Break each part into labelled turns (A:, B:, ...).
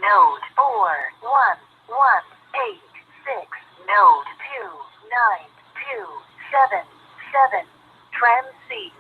A: Node 41186. Node 29277. Transceive.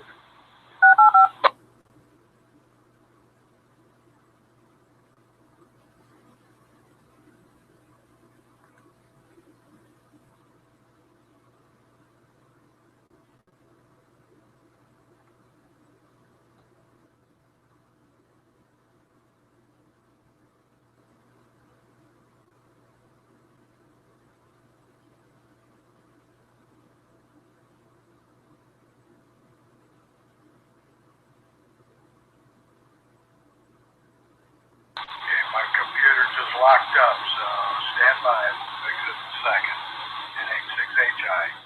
B: My computer just locked up, so stand by. Fix it in a second. NH6HI.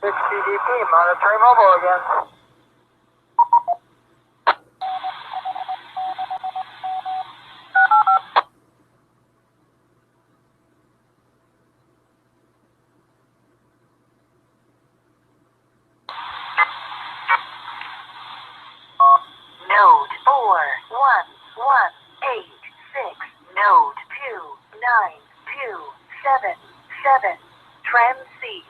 C: CDP, monitoring mobile again.
A: Node 41186. Node 29277. Transceive.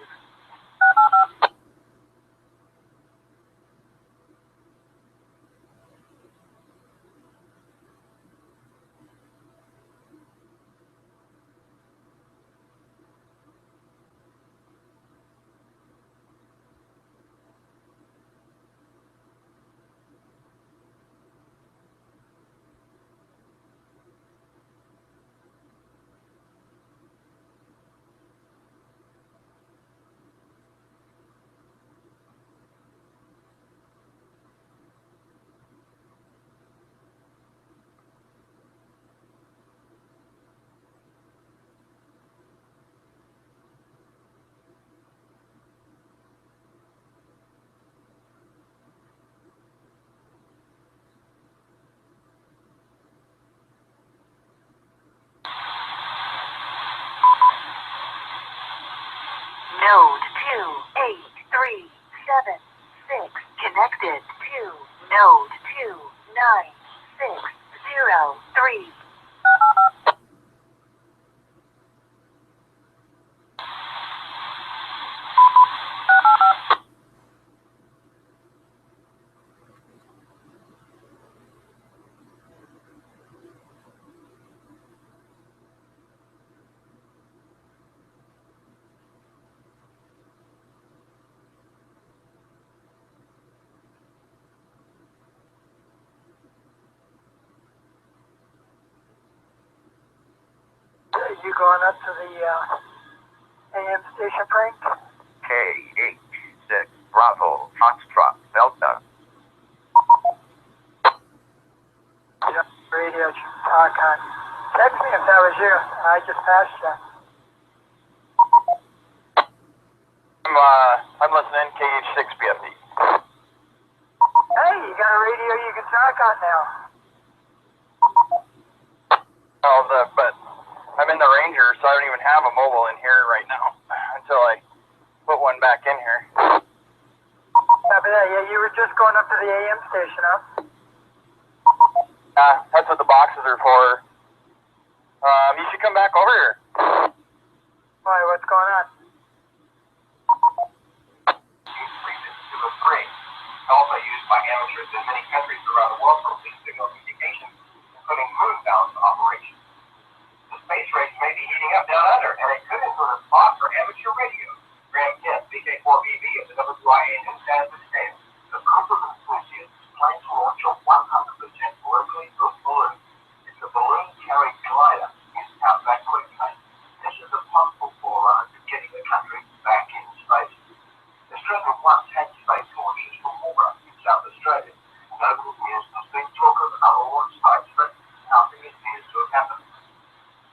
C: You going up to the AM station, Frank?
D: KH6 Bravo Foxtrot Delta.
C: Yeah, radio talk on. Text me if that was you. I just passed you.
D: I'm listening KH6 BFD.
C: Hey, you got a radio you can talk on now.
D: But I'm in the Ranger, so I don't even have a mobile in here right now until I put one back in here.
C: Yeah, you were just going up to the AM station, huh?
D: That's what the boxes are for. You should come back over here.
C: Why, what's going on?
B: Also used by amateurs in many countries around the world for lead signal communication, including moonbound operations. The space race may be heating up down under, and it could include a spot for amateur radio. Graham Kent, VK4BB of the WIA Newsstand today. The group of enthusiasts plan to launch a 100% locally built balloon. It's a balloon-carried glider used outback quickly. This is a possible forerunner to getting the country back in space. Australia once had space launches from Kona in South Australia. Over the years, there's been talk of other launch sites, but nothing appears to have happened.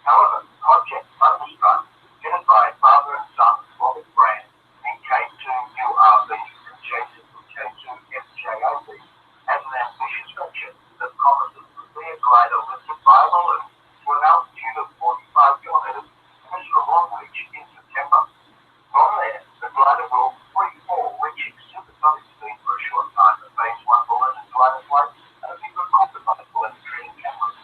B: However, Project Thunderstruck, headed by father and son Robert Brand and K2URB and Jason from K2FJOB, has an ambitious venture that promises to be a glider lifted by a balloon to an altitude of 45 kilometers and from Long Beach in September. From there, the glider will free-fall, reaching supersonic speed for a short time at phase 1 balloon and glider flight, and will be recorded by the telemetry and cameras.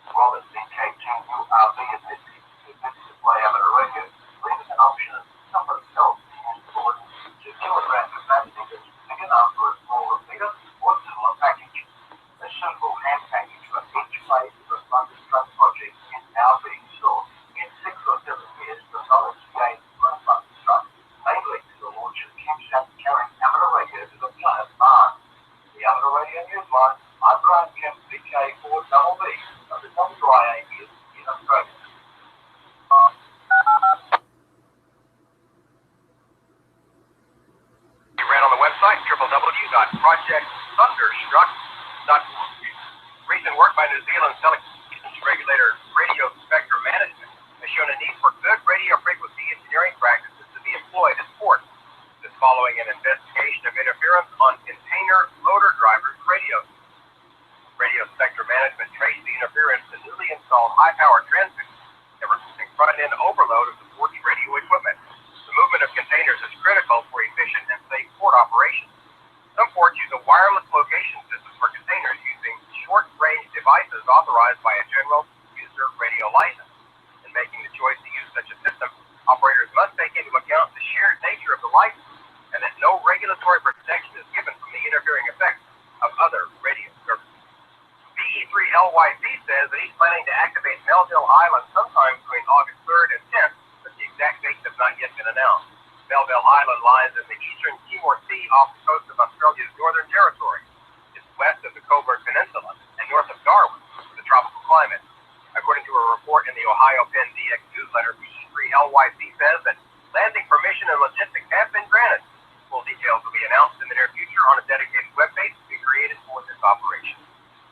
B: Robert VK2URB admits he admits to play amateur radio, leaving an option of somebody else to use the balloon to kilogram capacity that's big enough for a smaller figure or similar package. A suitable hand package for each phase of the Thunderstruck project is now being sought in 6 or 7 years for knowledge gained from Thunderstruck, mainly to the launch of CubeSat carrying amateur radio to the planet Mars. The Amateur Radio Newsline, I'm Grant Kemp, VK4BB of the WIA in Australia.
D: You ran on the website www.projectthunderstruck.org. Recent work by New Zealand's telecommunications regulator Radio Spectrum Management has shown a need for good radio frequency engineering practices to be employed in sports. This following an investigation of interference on container loader drivers' radios. Radio Spectrum Management traced the interference to newly installed high-power transmitters that were causing front-end overload of the port's radio equipment. The movement of containers is critical for efficient and safe port operations. Some ports use a wireless location system for containers using short-range devices authorized by a general user radio license. In making the choice to use such a system, operators must take into account the shared nature of the license and that no regulatory protection is given from the interfering effects of other radio services. BE3LYC says that he's planning to activate Melville Island sometime between August 3rd and 10th, but the exact dates have not yet been announced. Melville Island lies in the eastern Timor Sea off the coast of Australia's Northern Territory. It's west of the Cobourg Peninsula and north of Darwin, with a tropical climate. According to a report in the Ohio Penn DX newsletter, BE3LYC says that landing permission and logistics have been granted. Full details will be announced in the near future on a dedicated webpage to be created for this operation.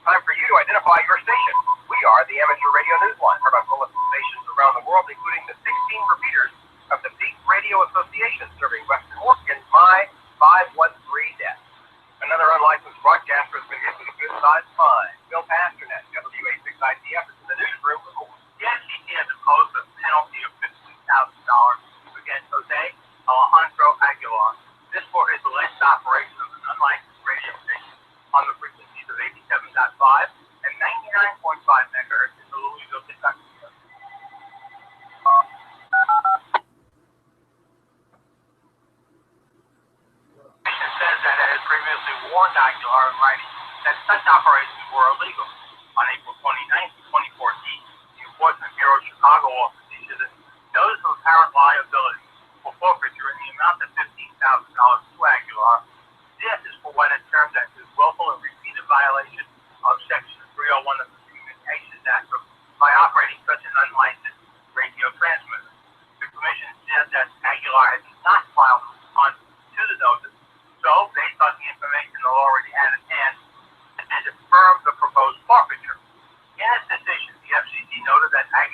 D: Time for you to identify your station. We are the Amateur Radio Newsline, heard on bulletin stations around the world, including the 16 repeaters of the Peak Radio Association, serving Western Oregon's My 513 desk. Another unlicensed broadcaster has been hit with a good-sized fine. Bill Pasternak, WA6ITF, is in the newsroom with more.
E: The FCC has imposed a penalty of $15,000 against Jose Alejandro Aguilar. This for his alleged operation of an unlicensed radio station on the frequencies of 87.5 and 99.5 megahertz in the Louisville, Kentucky area. The station says that it had previously warned Aguilar in writing that such operations were illegal. On April 29, 2014, the Enforcement Bureau of Chicago office issued a notice of apparent liability for forfeiture in the amount of $15,000 to Aguilar. This is for what it termed as his willful and repeated violation of Section 301 of the Communications Act by operating such an unlicensed radio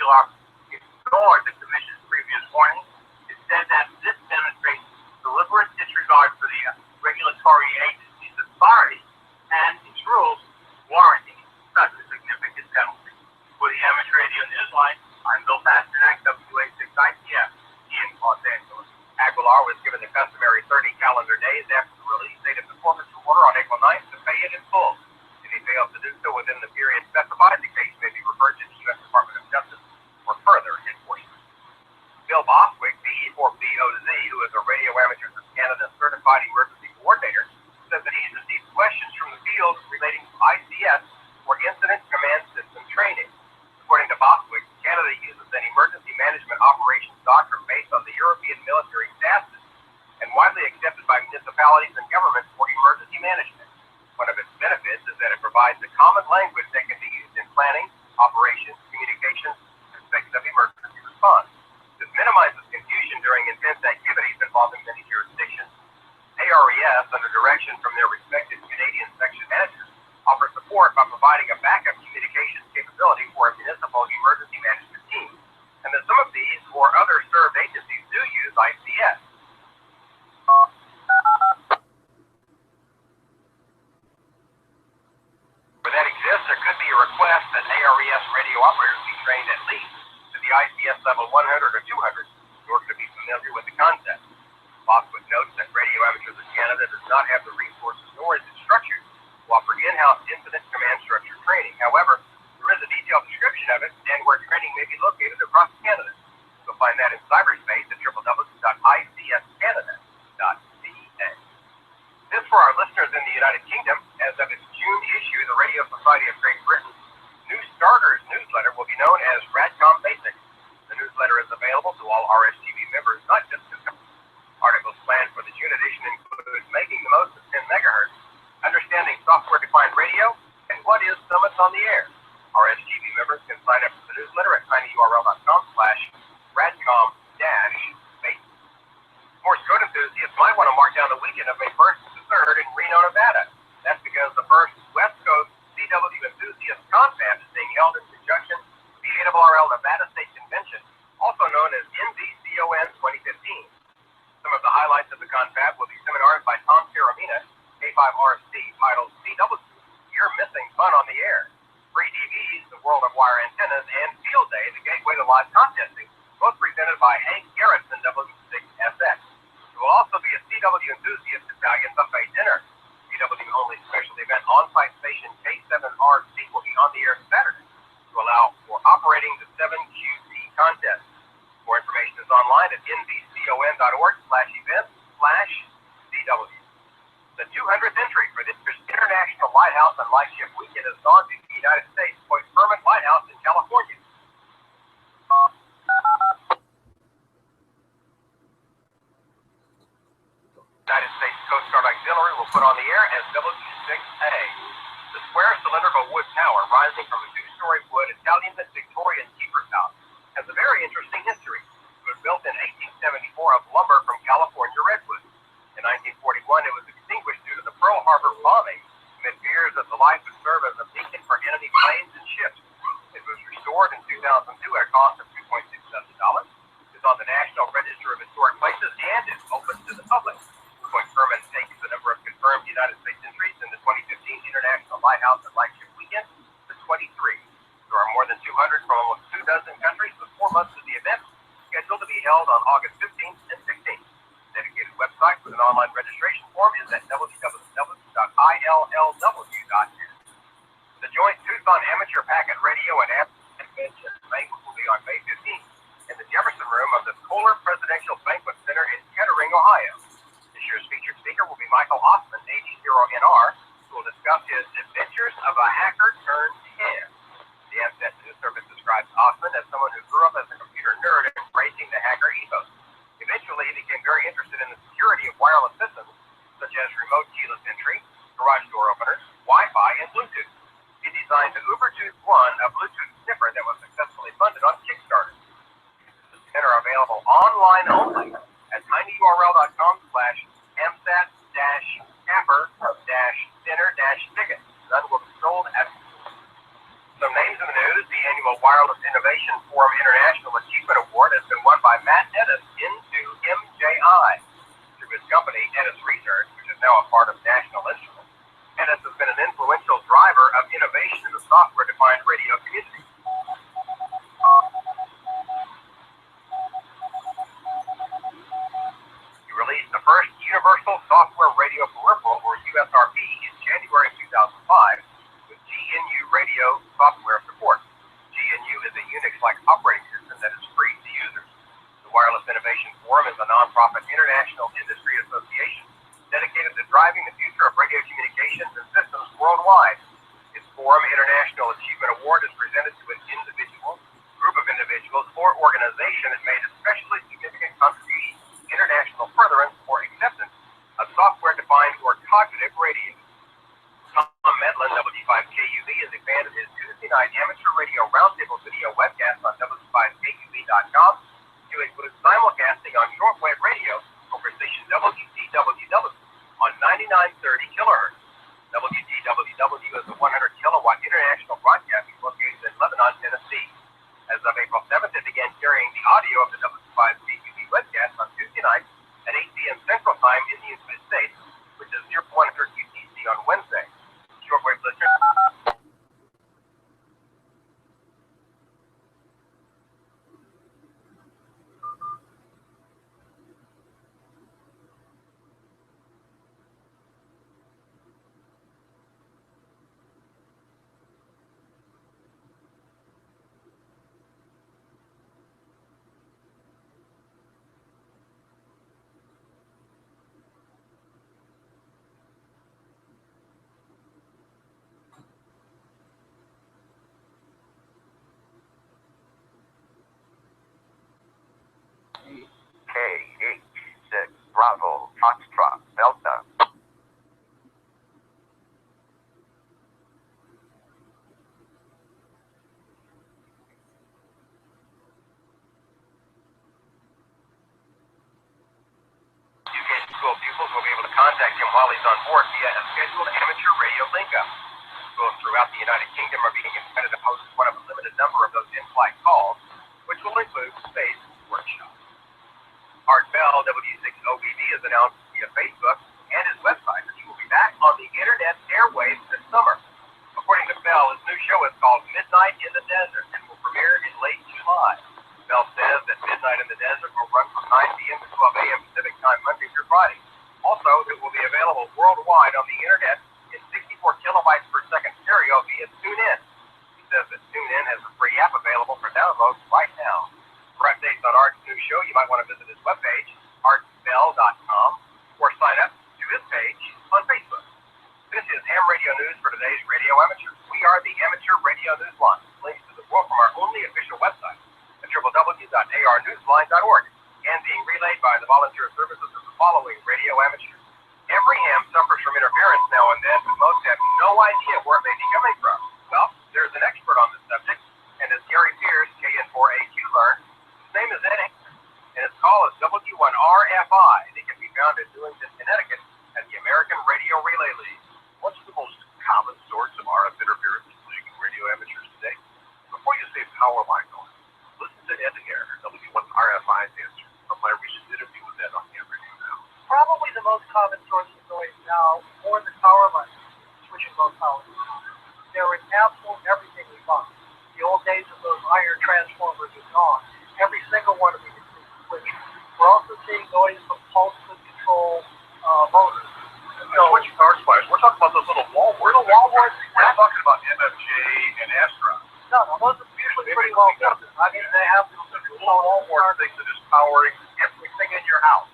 E: Aguilar ignored the Commission's previous warning. It said that this demonstrates deliberate disregard for the regulatory agency's authority and its rules, warranting such a significant penalty. For the Amateur Radio Newsline, I'm Bill Pasternak, WA6ITF in Los Angeles. Aguilar was given the customary 30 calendar days after the release date of the performance order on April 9th to pay it in full. If he fails to do so within the period specified, the case may be referred to the U.S. Department of Justice for further enforcement. Bill Boswick, BE4BO-Z, who is a Radio Amateurs of Canada certified emergency coordinator, says that he's received questions from the field relating to ICS for incident command system training. According to Boswick, Canada uses an emergency management operations doctrine based on the European military staff system and widely accepted by municipalities and governments for emergency management. One of its benefits is that it provides a common language that can be used in planning, operations, communications, and aspects of emergency response. This minimizes confusion during intense activities involving many jurisdictions. ARES, under direction from their respective Canadian section managers, offers support by providing a backup communications capability for a municipal emergency management team, and that some of these or other served agencies do use ICS. Where that exists, there could be a request that ARES radio operators be trained at least to the ICS level 100 or 200 in order to be familiar with the concept. Boswick notes that Radio Amateurs of Canada does not have the resources nor is it structured to offer in-house incident command structure training. However, there is a detailed description of it and where training may be located across Canada. You'll find that in cyberspace at www.icscanada.ca. This for our listeners in the United Kingdom. As of its June issue, the Radio Society of Great Britain New Starters newsletter will be known as Radcom Basics. The newsletter is available to all RSTV members, not just to articles planned for the June edition include making the most of 10 megahertz, understanding software-defined radio, and what is Summits on the Air. RSTV members can sign up for the newsletter at tinyurl.com/radcom-basics. Morse code enthusiasts might want to mark down the weekend of May 1st to 3rd in Reno, Nevada. That's because the first West Coast CW Enthusiast Confab is being held in conjunction with the ARRL Nevada State Convention, also known as NVCON 2015. Some of the highlights of the confab will be seminars by Tom Caramina, K5RC, titled CW, You're Missing Fun on the Air, free DVDs, The World of Wire Antennas, and Field Day, the gateway to live contesting, both presented by Hank Garrettson, W6SX. There will also be a CW Enthusiast Italian buffet dinner. CW-only special event on-site station K7RC will be on the air Saturday to allow for operating the 7QC contest. More information is online at nvcon.org/events/CW. The 200th entry for this International Lighthouse and Lightship Weekend has gone to the United States Point Herman Lighthouse in California. United States Coast Guard Auxiliary will put on the air as W6A. The square cylindrical wood tower rising from a two-story wood Italian and Victorian keeper's house has a very interesting history. It was built in 1874 of lumber from California redwood. In 1941, it was extinguished due to the Pearl Harbor bombing amid fears that the light would serve as a beacon for enemy planes and ships. It was restored in 2002 at a cost of $2.6 million. It's on the National Register of Historic Places and is open to the public. Point Herman takes the number of confirmed United States entries in the 2015 International Lighthouse and Lightship Weekend to 23. There are more than 200 from almost 2 dozen countries with 4 months of the event, scheduled to be held on August 15th and 16th. The dedicated website with an online registration form is at www.illw.net. The joint Tucson Amateur Packet Radio and App Convention banquet will be on May 15th in the Jefferson Room of the Kohler Presidential Banquet Center in Kettering, Ohio. This year's featured speaker will be Michael Osmond, AG0NR, who will discuss his adventures of a hacker turned ham. The AMSAT News Service describes Osmond as someone who grew up as a computer nerd embracing the hacker ethos. Eventually, he became very interested in the security of wireless systems, such as remote keyless entry, garage door openers, Wi-Fi, and Bluetooth. He designed the Ubertooth 1, a Bluetooth sniffer that was successfully funded on Kickstarter. And are available online only at tinyurl.com/amsat-capper-dinner-ticket. None will be sold at. Some names in the news: the annual Wireless Innovation
D: Forum International Achievement Award has been won by Matt Ennis into MJI. Through his company, Ennis Research, which is now a part of National Instruments, Ennis has been an influential driver of innovation in the software-defined radio community. He released the first Universal Software Radio Peripheral, or USRP, in January 2005 with GNU Radio software support. GNU is a Unix-like operating system that is free to users. The Wireless Innovation Forum is a nonprofit international industry association dedicated to driving the future of radio communications and systems worldwide. Its Forum International Achievement Award is presented to an individual, group of individuals, or organization that made especially significant contributions to international furtherance or acceptance of software-defined or cognitive radio. Tom Medlin, W5KUV, has expanded his Tuesday night amateur radio roundtable video webcast on W5KUV.com to include simulcasting on shortwave radio over station WTWW on 9930 kilohertz. WTWW is a 100 kilowatt international broadcasting located in Lebanon, Tennessee. As of April 7th, it began carrying the audio of the W5KUV webcast on Tuesday night at 8 p.m. Central Time in the United States, which is 0100 UTC on Wednesday. Shortwave listeners.
B: KH6 Bravo Foxtrot Delta.
D: UK school pupils will be able to contact him while he's on board via a scheduled amateur radio link-up. Schools throughout the United Kingdom are being invited to host one of a limited number of those in-flight calls, which will include space workshops. Art Bell, W6OBD, has announced via Facebook and his website that he will be back on the internet airwaves this summer. According to Bell, his new show is called Midnight in the Desert and will premiere in late July. Bell says that Midnight in the Desert will run from 9 p.m. to 12 a.m. Pacific Time Monday through Friday. Also, it will be available worldwide on the internet in 64 kilobytes per second stereo via TuneIn. He says that TuneIn has a free app available for download right now. For updates on Art's new show, you might want to visit his webpage, artbell.com, or sign up to his page on Facebook. This is Ham Radio News for today's Radio Amateur. We are the Amateur Radio News Line. Links to the world from our only official website at www.arnewsline.org and being relayed by the volunteer services of the following radio amateurs. Every ham suffers from interference now and then, but most have no idea where it may be coming from. Well, there's an expert on this subject, and as Gary Pierce, KN4AQ, learned, his name is Ed Hanson, and his call is W1RFI. They can be found in Newington, Connecticut at the American Radio Relay League.
F: What's the most common source of RF interference plaguing radio amateurs today? Before you say power line noise, listen to Ed Hare, W1RFI's answer from my recent interview with Ed on Ham Radio Now.
C: Probably the most common source of noise now, more than power lines, switching low power. They're in absolutely everything we bought. The old days of those iron transformers are gone. Every single one of these is switched. We're also seeing noise from pulse control motors.
F: So, switching power supplies, we're talking about those little wall warts.
C: Little wall warts.
F: We're not talking about MFJ and Astra.
C: No, those are usually pretty well done. I mean, they have the
F: little wall wart thing that is powering everything in your house.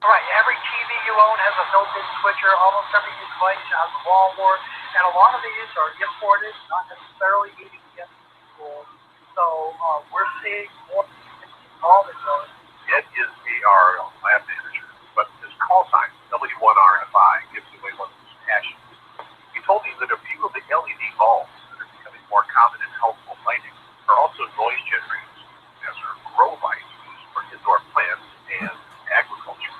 C: Right, every TV you own has a built-in switcher. Almost every new device has a wall wart, and a lot of these are imported, not necessarily needing to get from schools. So we're seeing more all the time.
F: Ed is the RL lab manager, but his call sign, W1RFI, gives away one of his passions. He told me that a few of the LED bulbs that are becoming more common in helpful lighting are also noise generators, as are grow lights used for indoor plants and agriculture.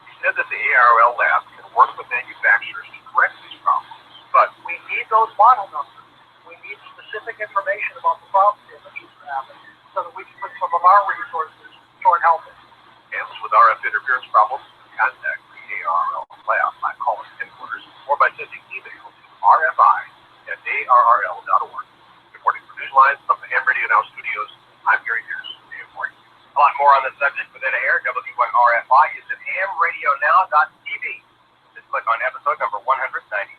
F: He said that the ARL lab can work with manufacturers to correct these problems, but
C: those model numbers. We need specific information about the problem images that happen so that we can put some of our resources toward helping.
F: And with RF interference problems, contact the ARRL lab by calling headquarters or by sending email to rfi@arrl.org. Reporting for Newslines from the Ham Radio Now studios, I'm Gary Pierce.
D: A lot more on this subject within air. W1RFI is at hamradionow.tv. Just click on episode number 196.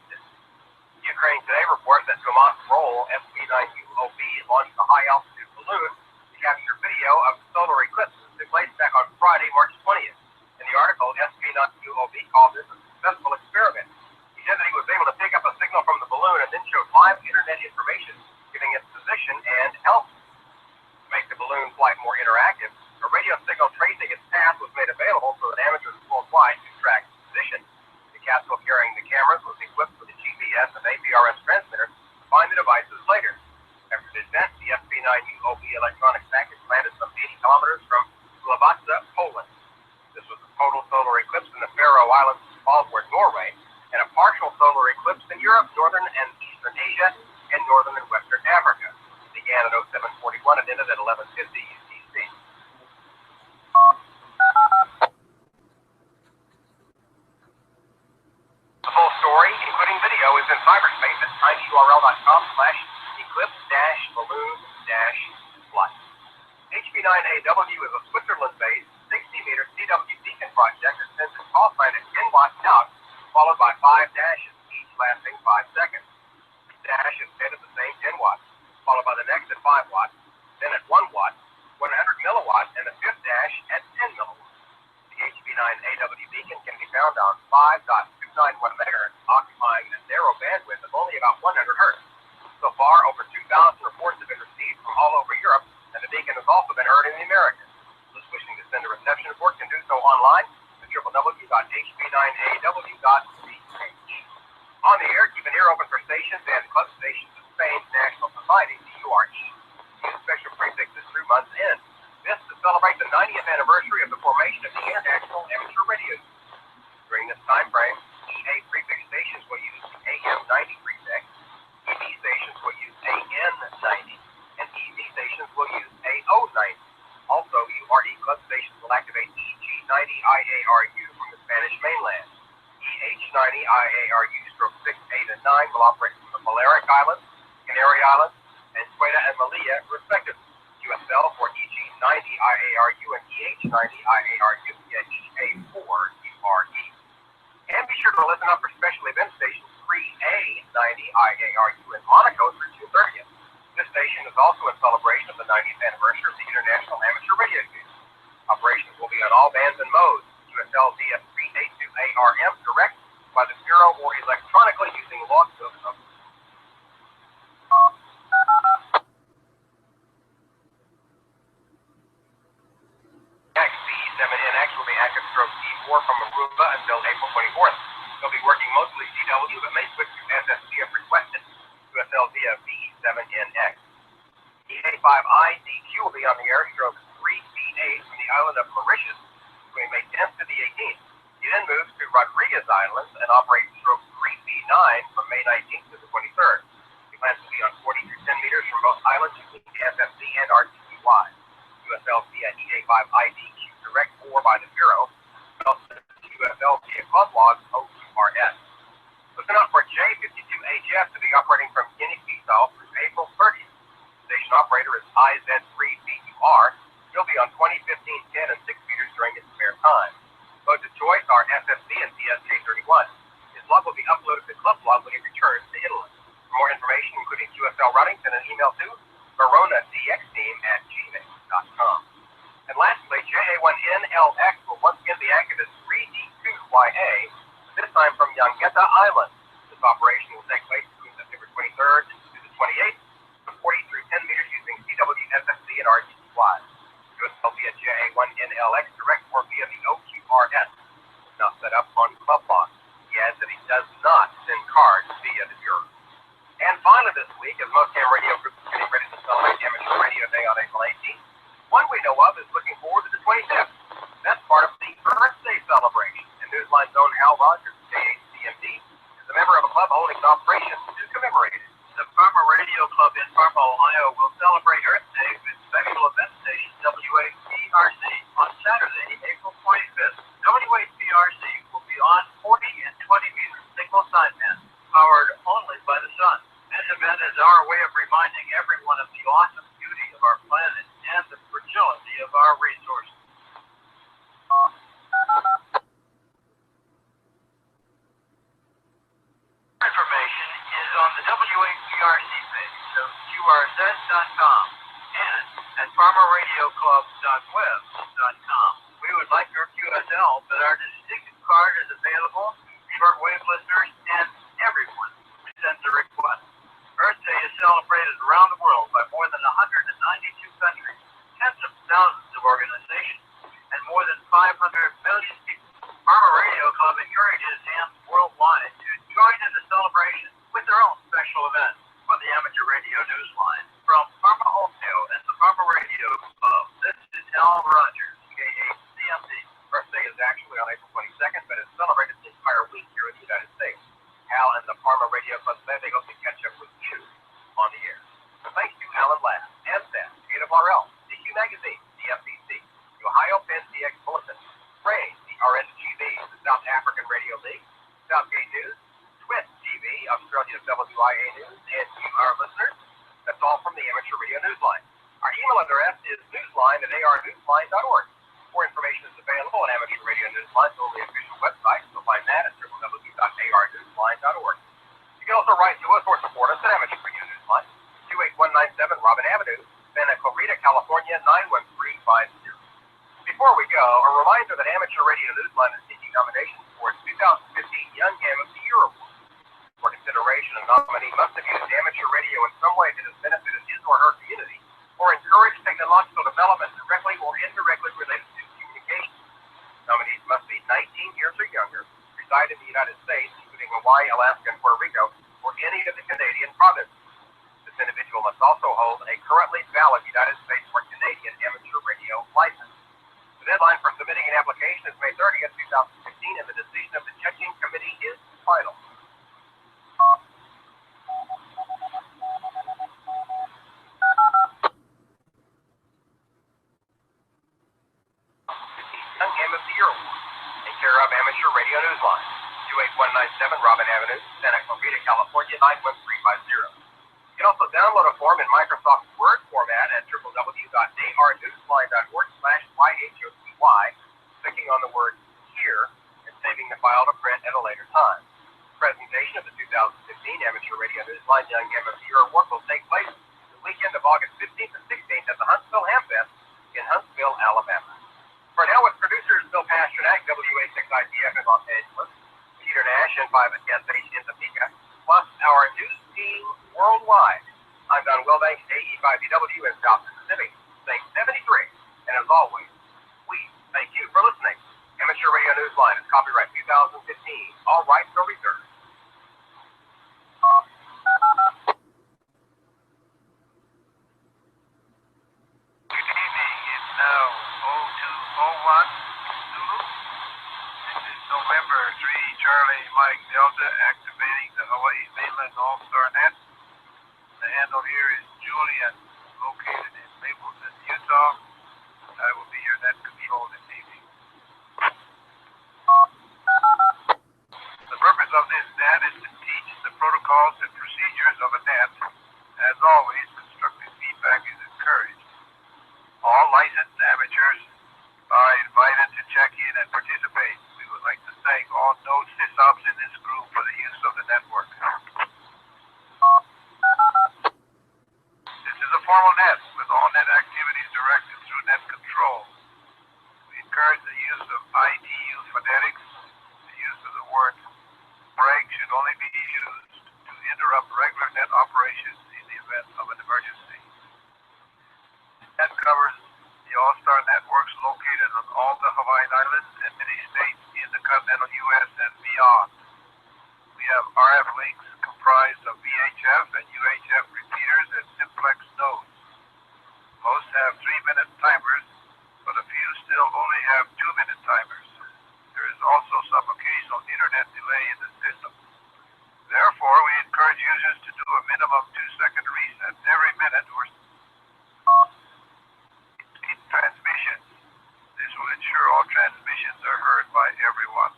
D: Ukraine Today reports that Tomas Roll SB9UOB launched a high-altitude balloon to capture video of solar eclipse that took place back on Friday, March 20th. In the article, SB9UOB called this a successful experiment. He said that he was able to pick up a signal from the balloon and then showed live internet information, giving its position and health. To make the balloon flight more interactive, a radio signal tracing its path was made available so that amateurs worldwide could track its position. The capsule carrying the cameras was equipped with a GPS and APRS transmitter to find the devices later. After the descent, the SB9UOB electronics package landed some 80 kilometers from Slovakia, Poland. This was a total solar eclipse in the Faroe Islands, Svalbard, Norway, and a partial solar eclipse in Europe, northern and eastern Asia, and northern and western Africa. It began at 0741 and ended at 1150 UTC. The full story, including video, is in cyberspace at tinyurl.com/eclipse-balloon-flight. HB9AW is a Switzerland-based 60-meter CW beacon project that sends its call sign at 10 watts out, followed by 5 dashes, each lasting 5 seconds. Each dash is fed at the same 10 watts, followed by the next at 5 watts, then at 1 watt, 100 milliwatts, and the fifth dash at 10 milliwatts. The HB9AW beacon can be found on 5.291 megahertz, occupying a narrow bandwidth of only about 100 hertz. So far, over 2,000 reports have been received from all over Europe, and the beacon has also been heard in the Americas. Those wishing to send a reception report can do so online at www.hb9aw.ch. On the air, keep an ear open for stations and club stations of Spain's National Society, the URE. Use special prefixes through month's end. This to celebrate the 90th anniversary of the formation of the International Amateur Radio Union. During this time frame, EA prefix stations will use the AM90 prefix, EB stations will use AN90, and EV stations will use AO90. Also, URE club stations will activate EG90IARU from the Spanish mainland. EH90IARU/6, 8, and 9 will operate from the Balearic Islands, Canary Islands, and Ceuta and Melilla, respectively. USL for EG90IARU and EH90IARU via EA4URE. And be sure to listen up for special event station 3A90IARU in Monaco through June 30th. This station is also in celebration of the 90th anniversary of the International Amateur Radio Union. Operations will be on all bands and modes. USL via 382ARM direct by the Bureau or electronically using log systems. CE7NX will be active stroke C4 from Aruba until April 24th. They'll be working mostly CW, but may switch to SSC if requested. USL via VE7NX. EA5IDQ will be on the air stroke 3C8 from the island of Mauritius between May 10th to the 18th. He then moves to Rodriguez Islands and operates stroke 3C9 from May 19th to the 23rd. He plans to be on 40 through 10 meters from both islands using SFC and RTTY. USL via EA5IDQ direct or by the Bureau. USL via club log O2RS. Listen out for J52HF to be operating from Guinea-Bissau through April 30th. Station operator is IZ3BUR. He'll be on 20, 15, 10, and 6 meters during his spare time. Modes of choice are SFC and CSK31. His log will be uploaded to Club Log when he returns to Italy. For more information, including QSL running, send an email to veronadxteam@gmail.com. And lastly, JA1NLX will once again be active as 3D2YA, this time from Yangeta Island. This operation will take place between September 23rd to the 28th, 40 through 10 meters using CW, SFC, and RTTY. USL via JA1NLX direct or via the OQRS. It's not set up on Club Log. He adds that he does not send cards via the Bureau. And finally this week, as most ham radio groups are getting ready to celebrate Amateur Radio Day on April 18th, one we know of is looking forward to the 25th. That's part of the Earth Day celebration. And Newsline's own Hal Rogers, KHCMD, is the a member of a club holding an operation to commemorate it.
E: The Farmer Radio Club in Parma, Ohio will celebrate Earth Day with special event station WAPRC on Saturday, April 25th. WAPRC will be on 40 and 20 meter single sideband, powered only by the sun. This event is our way of reminding everyone of the awesome beauty of our planet and the fragility of our resources. Information is on the WAPRC page of QRZ.com and at farmerradioclub.web.com. We would like your QSL, but our distinctive card is available to shortwave listeners and everyone who sends a request. Earth Day is celebrated around the world by more than 192 countries, tens of thousands of organizations, and more than 500 million people. Farmer Radio Club encourages hams worldwide to join in the celebration with their own special event for the Amateur Radio Newsline. From Parma, Ohio, and the Farmer Radio Club, this is Al Rogers, KHCMD.
D: Earth Day is actually on April 22nd, but it's celebrated the entire week here in the United States. Al and the Farmer Radio Club said they hope to catch up with you on the air. So thanks to Alan Ladd, MSAT, KWRL, DQ Magazine, the FCC, the Ohio Penn DX Bulletin, RAY, the RNGB, the South African Radio League, Southgate News, Twit TV, Australia's WIA News, and you, our listeners. That's all from the Amateur Radio Newsline. Our email address is newsline@arnewsline.org. More information is available on Amateur Radio Newsline's only official website. You'll find that at www.arnewsline.org. You can also write to us or support us at Amateur Radio Newsline, 28197 Robin Avenue, Santa Clarita, California, 91350. Before we go, a reminder that Amateur Radio Newsline is seeking nominations for its 2015 Young Ham of the Year Award. For consideration, a nominee must have used amateur radio in some way that has benefited his or her community, or encouraged technological development directly or indirectly related to communication. Nominees must be 19 years or younger, reside in the United States, including Hawaii, Alaska, and Puerto Rico, or any of the Canadian provinces. This individual must also hold a currently valid United States or Canadian amateur radio license. The deadline for submitting an application is May 30th, 2015, and the decision of the judging committee is final. Young Ham of the Year Award, in care of Amateur Radio Newsline, 28197 Robin Avenue, Santa Clarita, California, 91350. You can also download a form in Microsoft Word format at www.arnewsline.org/YHOCY, clicking on the word Here and saving the file to print at a later time. Presentation of the 2015 Amateur Radio Newsline Young Ham of the Year Award will take place the weekend of August 15th and 16th at the Huntsville Ham Fest in Huntsville, Alabama. For now, with producers Bill Pasternak, WA6ITF in Los Angeles, Peter Nash and 5SH in Topeka, plus our news team worldwide. I'm Don Wilbanks, AE5DW in South Mississippi, saying 73. And as always, we thank you for listening. Amateur Radio Newsline is copyright 2015. All rights are reserved.
E: Good evening. It's now 0201 Zulu. This is November 3, Charlie Mike Delta, activating the Hawaii Mainland All-Star Net. The handle here is Julian, located in Mapleton, Utah. I will be your net control this evening. The purpose of this net is to teach the protocols and procedures of a net. As always, constructive feedback is encouraged. All licensed amateurs are invited to check in and participate. We would like to thank all node sysops in this group for the use of the network. This is a formal net with all net activities directed through net control. We encourage the use of ITU phonetics. The use of the word break should only be used to interrupt regular net operations in the event of an emergency. Net covers the All-Star networks located on all the Hawaiian Islands and many states in the continental U.S. and beyond. We have RF links comprised of VHF and UHF repeaters and simplex nodes. Most have 3-minute timers, but a few still only have 2-minute timers. There is also some occasional internet delay in the system.
F: is to do a minimum 2-second reset every minute or in transmissions. This will ensure all transmissions are heard by everyone.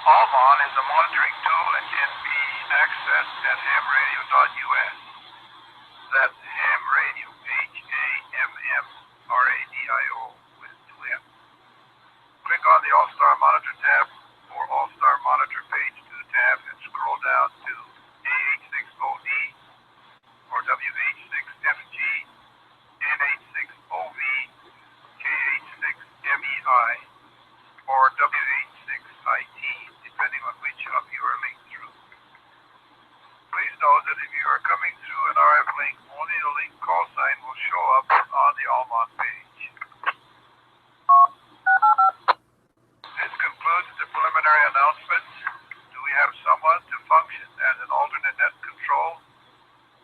F: Almon is a monitoring tool and can be accessed at hamradio.us. That's ham radio, HAMMRADIO with 2 M. Click on the All-Star Monitor tab or All-Star Monitor page to the tab and scroll down to AH6OD or WH6FG, N86OV, KH6MEI, or WH6IT, depending on which hub you are linked through. Please note that if you are coming through an RF link, only the link call sign will show up on the Almon page. This concludes the preliminary announcements. Do we have someone to function as an alternate net control?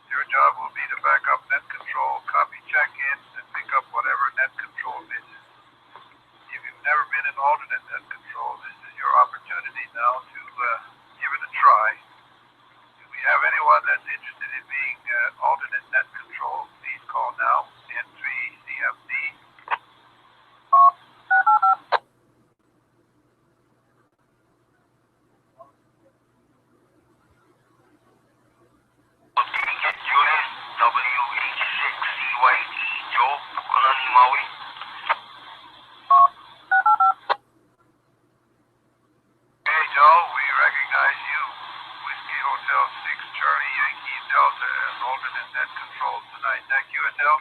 F: Your job will be to back up net control, copy check-ins, and pick up whatever net control misses. If you've never been an alternate net control, this is your opportunity now to give it a try. If we have anyone that's interested in being alternate net control, please call now, N3CFD.
E: WH6CYD, Joe, Kona, Maui.
F: Hey Joe, we recognize you. Whiskey Hotel 6 Charlie Yankee Delta as alternate net control tonight. Thank you, Adele.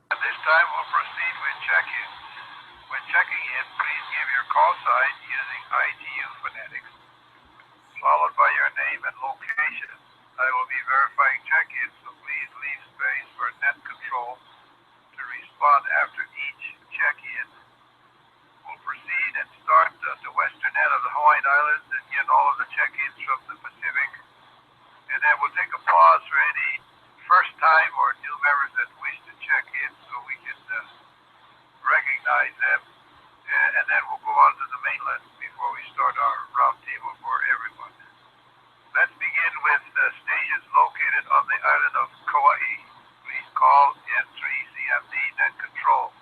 F: At this time, we'll proceed with check-in. When checking in, please give your call sign using ITU phonetics, followed by your name and location. I will be verifying check-in, so please leave space for net control to respond after each check-in. We'll proceed and start at the western end of the Hawaiian Islands and get all of the check-ins from the Pacific. And then we'll take a pause for any first-time or new members that wish to check in so we can recognize them. And then we'll go on to the mainland before we start our roundtable for everyone. Let's begin with stations located on the island of Kauai. Please call N3CFD net control.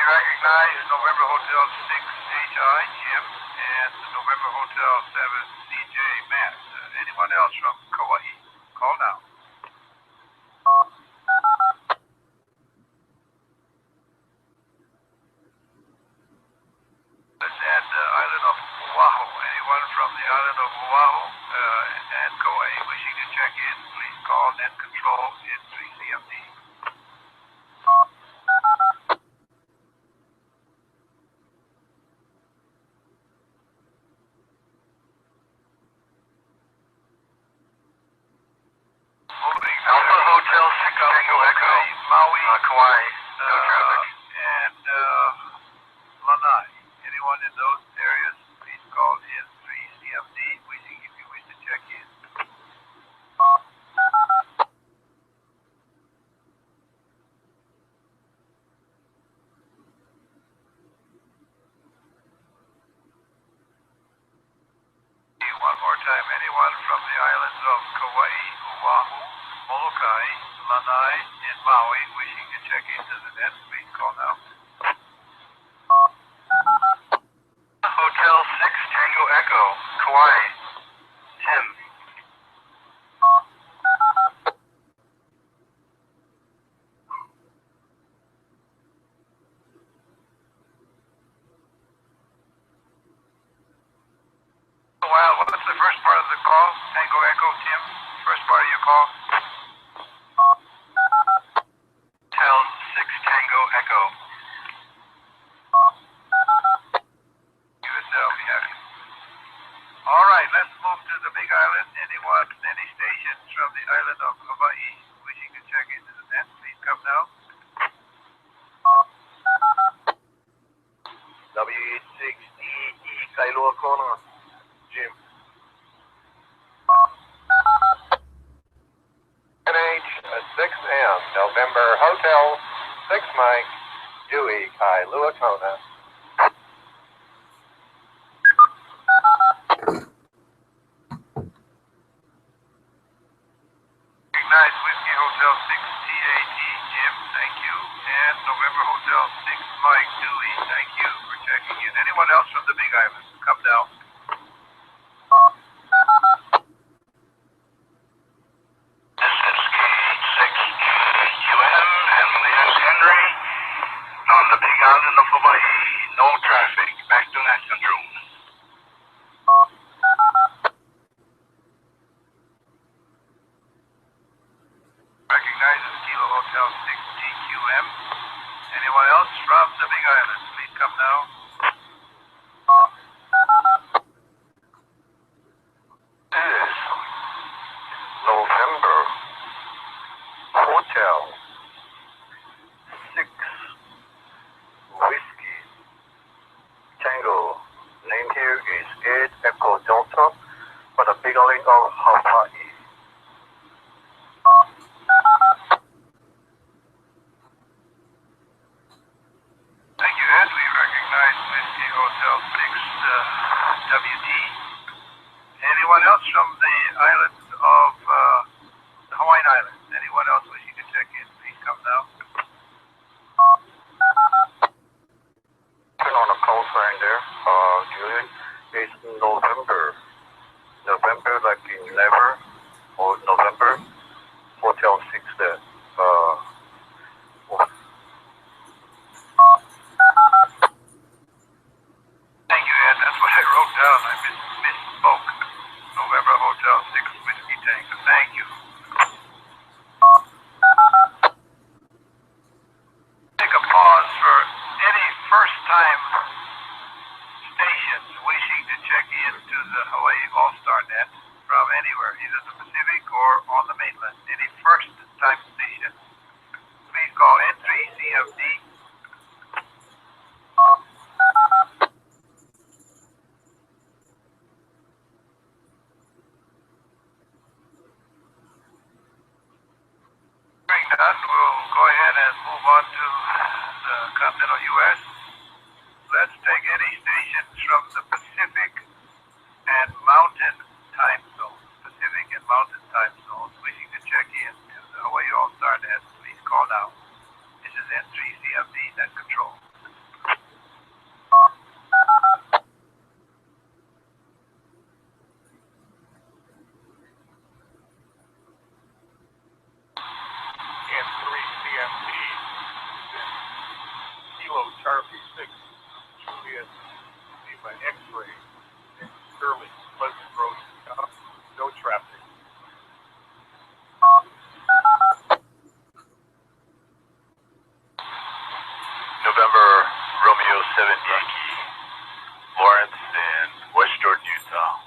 F: Recognize November Hotel 6HI Jim and November Hotel 7 CJ Matt. Anyone else from Kauai? Call now. Let's add the island of Oahu. Anyone from the island of Oahu and Kauai wishing to check in, please call net control in 3CFD.
E: Alpha Hotel 6 Tango Echo,
F: Maui,
E: Kauai,
F: and Lanai. Anyone in those areas, please call in 3CFD wishing if you wish to check in. One more time, anyone from the islands of Kauai, Oahu, Molokai, Lanai, and Maui wishing to check into the net, please call now.
E: Hotel 6 Tango Echo, Kauai, Tim.
F: Well, what's the first part of the call? Tango Echo, Tim, first part of your call?
E: Hotel 6 Tango Echo. Yourself, yeah. All right, let's move to the Big Island. Anyone, any stations from the island of Hawaii wishing to check into the net, please come now.
F: W6EE Kailua Kona. Jim. NH6M November Hotel 6 Mike Dewey Kailua Kona.
E: Recognize Whiskey Hotel 6 TAT Jim, thank you. And November Hotel 6 Mike Dewey, thank you for checking in. Anyone else from the Big Island? Come down. This is K6QM and Leon Henry on the Big Island of Hawaii. No traffic. Back to net control. Recognizes Kilo Hotel 6TQM. Anyone else from the Big Island? Please come now.
F: This is November Hotel 6 Whiskey Tango. Name here is 8 Echo Delta for the Big Island of Hawaii.
E: Thank you, Ed. We recognize Whiskey Hotel 6 WT. Anyone else from the island of the Hawaiian Islands? Anyone else wishing to check in? Please come now.
F: Turn on the call sign there, Julian. It's November like in never, or November, Hotel 6 there.
E: Thank you, Ed. That's what I wrote down. I misspoke. November Hotel 6 Whiskey Tango. Thank you. Take a pause for any first-time stations wishing to check into the Hawaii All-Star Net from anywhere, either the Pacific or on the mainland. Any first-time station, please call N3CFD. Hearing none, we'll go ahead and move on to the continental U.S. Let's take any stations from the Pacific and Mountain Time Zone. Pacific and Mountain Time Zones wishing to check in to the Hawaii All-Star Net, please call now. This is N3CFD Net Control.
F: N3CMT, Kilo Charlie 6, Juliet, Lima X-ray, and Sterling, Pleasant Road, no traffic.
E: November Romeo 7 Yankee, Lawrence in West Jordan, Utah.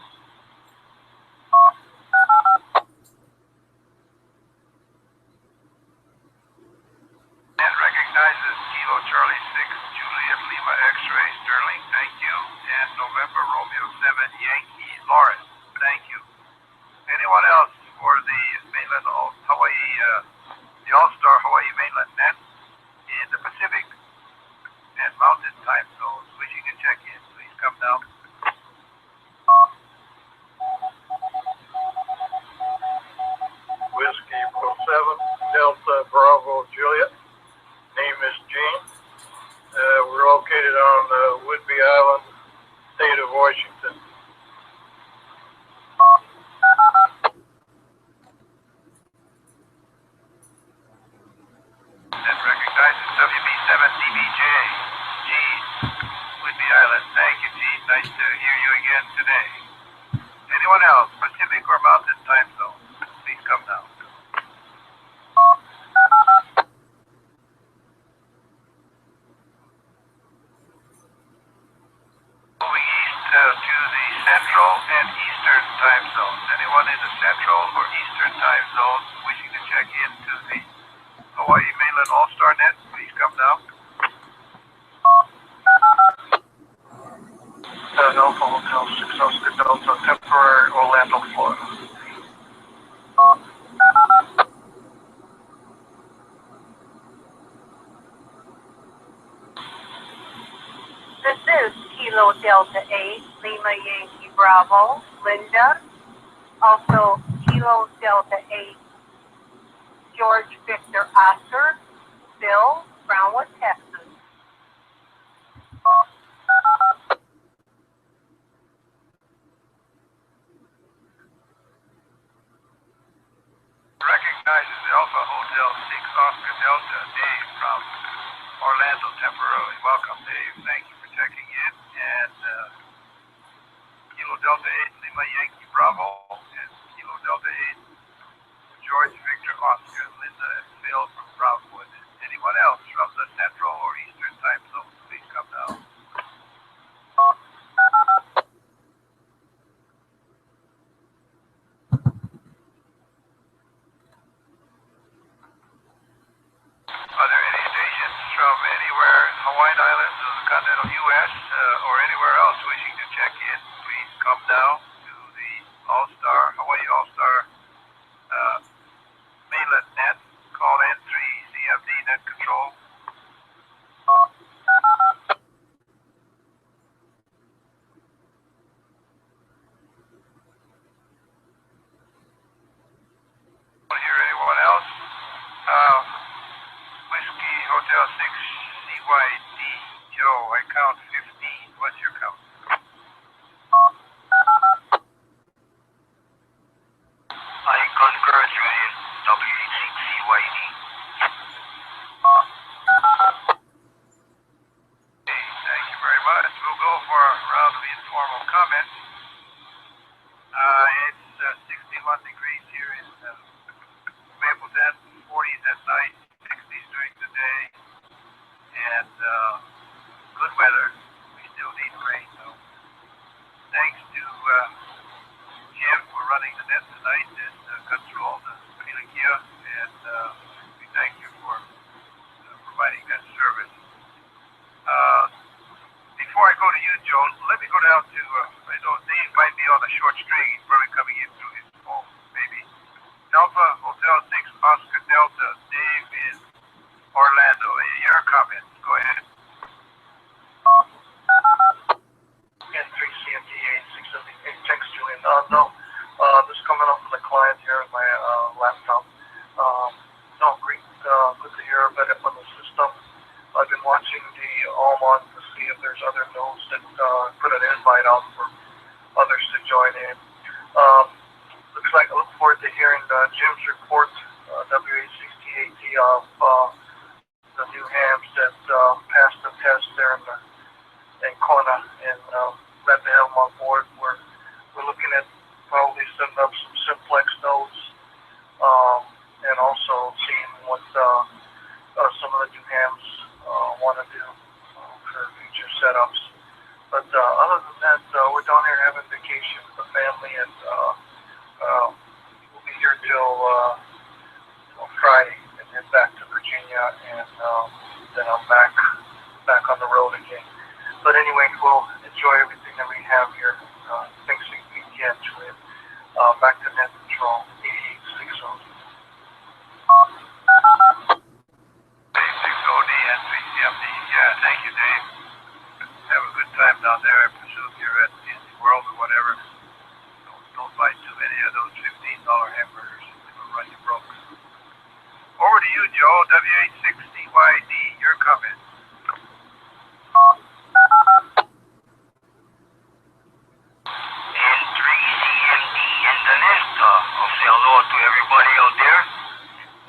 E: And recognizes Kilo Charlie 6 Juliet Lima X-ray Sterling, thank you. And November Romeo 7 Yankee Lawrence, thank you. Anyone else for the mainland of Hawaii, the All-Star Hawaii mainland net in the Pacific and Mountain Time Zones wishing to check in, please come now.
F: Whiskey Pro 7, Delta Bravo Juliet. Name is Gene. We're located on Whidbey Island, state of Washington.
E: And recognizes WB7DBJ. Gene, Whidbey Island. Thank you, Gene. Nice to hear you again today. Anyone else, Pacific or Mountain Time Zone? Please come now.
A: This is Kilo Delta 8, Lima Yankee Bravo, Linda. Also, Kilo Delta 8, George Victor Oscar, Bill, Brownwood, Texas.
F: Recognizes the Alpha Hotel 6 Oscar Delta, Dave from Orlando temporarily. Welcome, Dave. Thank you for checking in. And Kilo Delta 8, Lima Yankee Bravo, and Kilo Delta 8, George Victor Oscar, Linda, and Phil from Brownwood. Anyone else from the Central or Eastern time zone, please come now. Are there any stations from anywhere in Hawaiian Islands or the continental U.S. Or anywhere else wishing to check in? Please come now to the All-Star, Hawaii All-Star mainland net. Call N3 CFD net control. Want to hear anyone else? Whiskey Hotel 6 CYD. Joe, I count 15. What's your count?
E: I concur, Julian. W6CYD.
F: Okay, thank you very much. We'll go for a round of informal comments. It's 61 degrees here in Mapleton, 40s at night, 60s during the day, and good weather. We still need rain, though. Thanks to Jim for running the net tonight and control the Pilikia, and we thank you for providing that service. Before I go to you, Joan, let me go down to, I know Dave might be on a short string. He's probably coming in through his phone, maybe. Alpha Hotel 6 Oscar Delta, Dave in Orlando. Your comments, go ahead.
C: N3 CMD 8678, text Julian. No, this is coming up from the client here on my laptop. No, great, good to hear about it on the system. I've been watching the Almond to see if there's other nodes that put an invite out for others to join in. Looks like I look forward to hearing Jim's report, WA60AT, of the new hams that passed the test there in Kona, and glad to have them on board. We're looking at probably setting up some simplex nodes, and also seeing what some of the new hams want to do for future setups. But other than that, we're down here having vacation with the family, and we'll be here till Friday and head back to Virginia, and then I'm back on the road again. But anyway, we'll enjoy everything that we have here. Thanks again, Julian. Back to net control, 8860.
F: 86OD and 3CMD. Yeah, thank you, Dave. Have a good time down there. I presume you're at Disney World or whatever. Don't buy too many of those $15 hamburgers. It'll run you broke. Over to you, Joe. W86CYD. Your comment.
E: N3CMD and the nest. I'll say hello to everybody out there.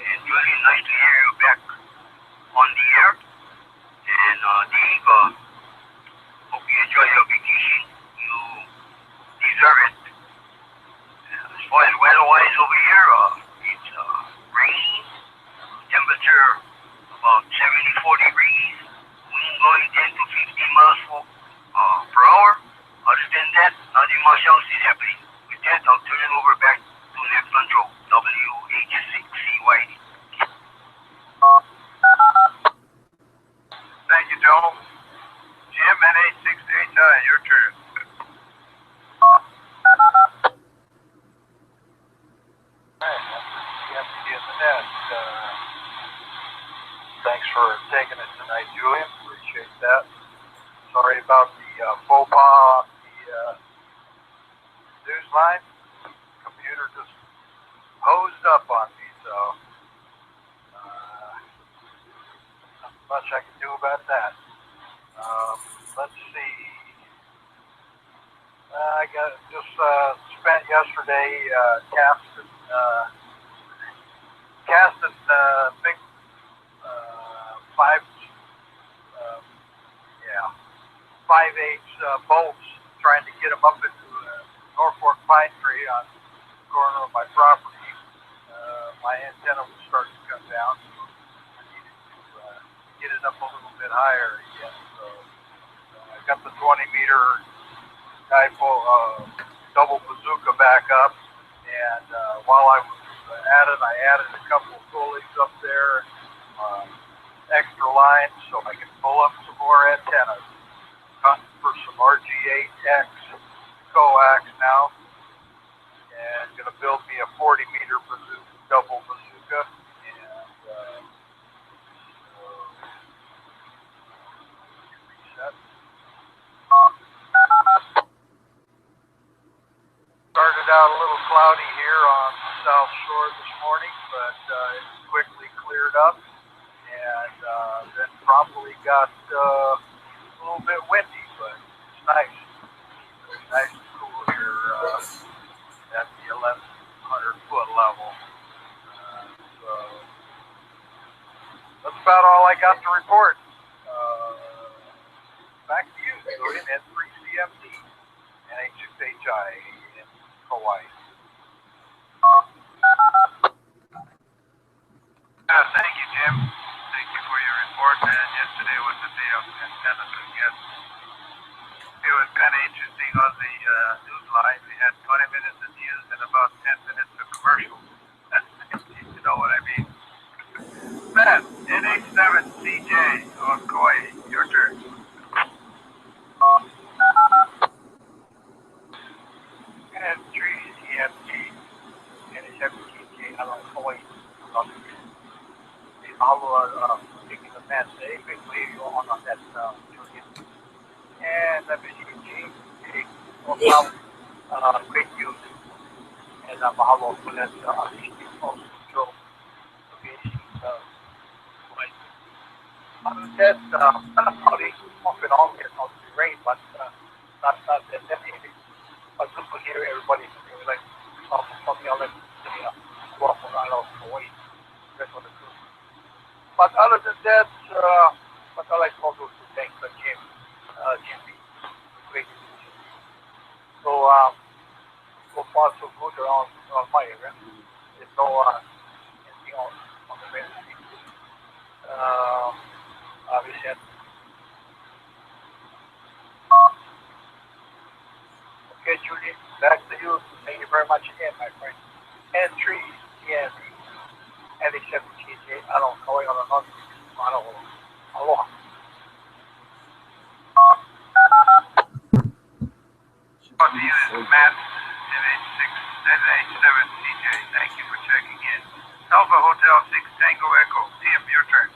E: And Julian, nice to hear you back on the air. And Dave, hope you enjoy your vacation. You deserve it. As far as weather-wise over here, it's rainy, temperature about 74 degrees, wind blowing 10 to 15 miles per hour. Other than that, nothing much else is happening. With that, I'll turn it over back to Net Control, WH6CYD.
F: Thank you, Joe. Jim, N86HI, your turn.
C: Thanks for taking it tonight, Julian. Appreciate that. Sorry about
F: about the faux pas, the news line. Computer just hosed up on me, so not much I can do about that. Let's see. I got just spent yesterday casting big 5/8 bolts, trying to get them up into Norfolk pine tree on the corner of my property. My antenna was starting to come down, so I needed to get it up a little bit higher again. So I got the 20-meter double bazooka back up, and while I was at it, I added a couple of pulleys up there, extra lines, so I can pull up some more antennas. Hunting for some RG8X coax now, and gonna build me a 40-meter bazooka, double bazooka, and reset. Started out a little cloudy here on the South Shore this morning, but it quickly cleared up, and then probably got a little bit windy, but it's nice. It's nice and cool here at the 1,100-foot level. So that's about all I got to report. Back to you, Julian, at 3CMD and HSHI in Hawaii.
G: Thank you, Jim. Thank you for your report. And yesterday was the day of antennas, I guess. It was kind of interesting on the news line. We had 20 minutes of news and about 10 minutes of commercial. You know what I mean? Matt, NH7CJ on Kauai, your turn.
C: And 3CMT, NH7CJ on Kauai. Our taking the match today, basically on that Julian. And the BCG, great news. And mahalo for that also control. Okay, that kind of cloudy off and on here, not rain, but not that heavy. But good to hear everybody like talking all that go off around Hawaii. That's what it is. But other than that, what I like also to thank Jim, Jimmy, great. So far so good around my area. There's no anything else on the main street. Obviously. Okay, Julie, back to you. Thank you very much again, my friend. And 3CMD. And except TJ, I don't know, going on another model. Aloha.
G: What to you is Matt, NH7CJ. Thank you for checking in. Alpha Hotel 6 Tango Echo. Tim, your turn.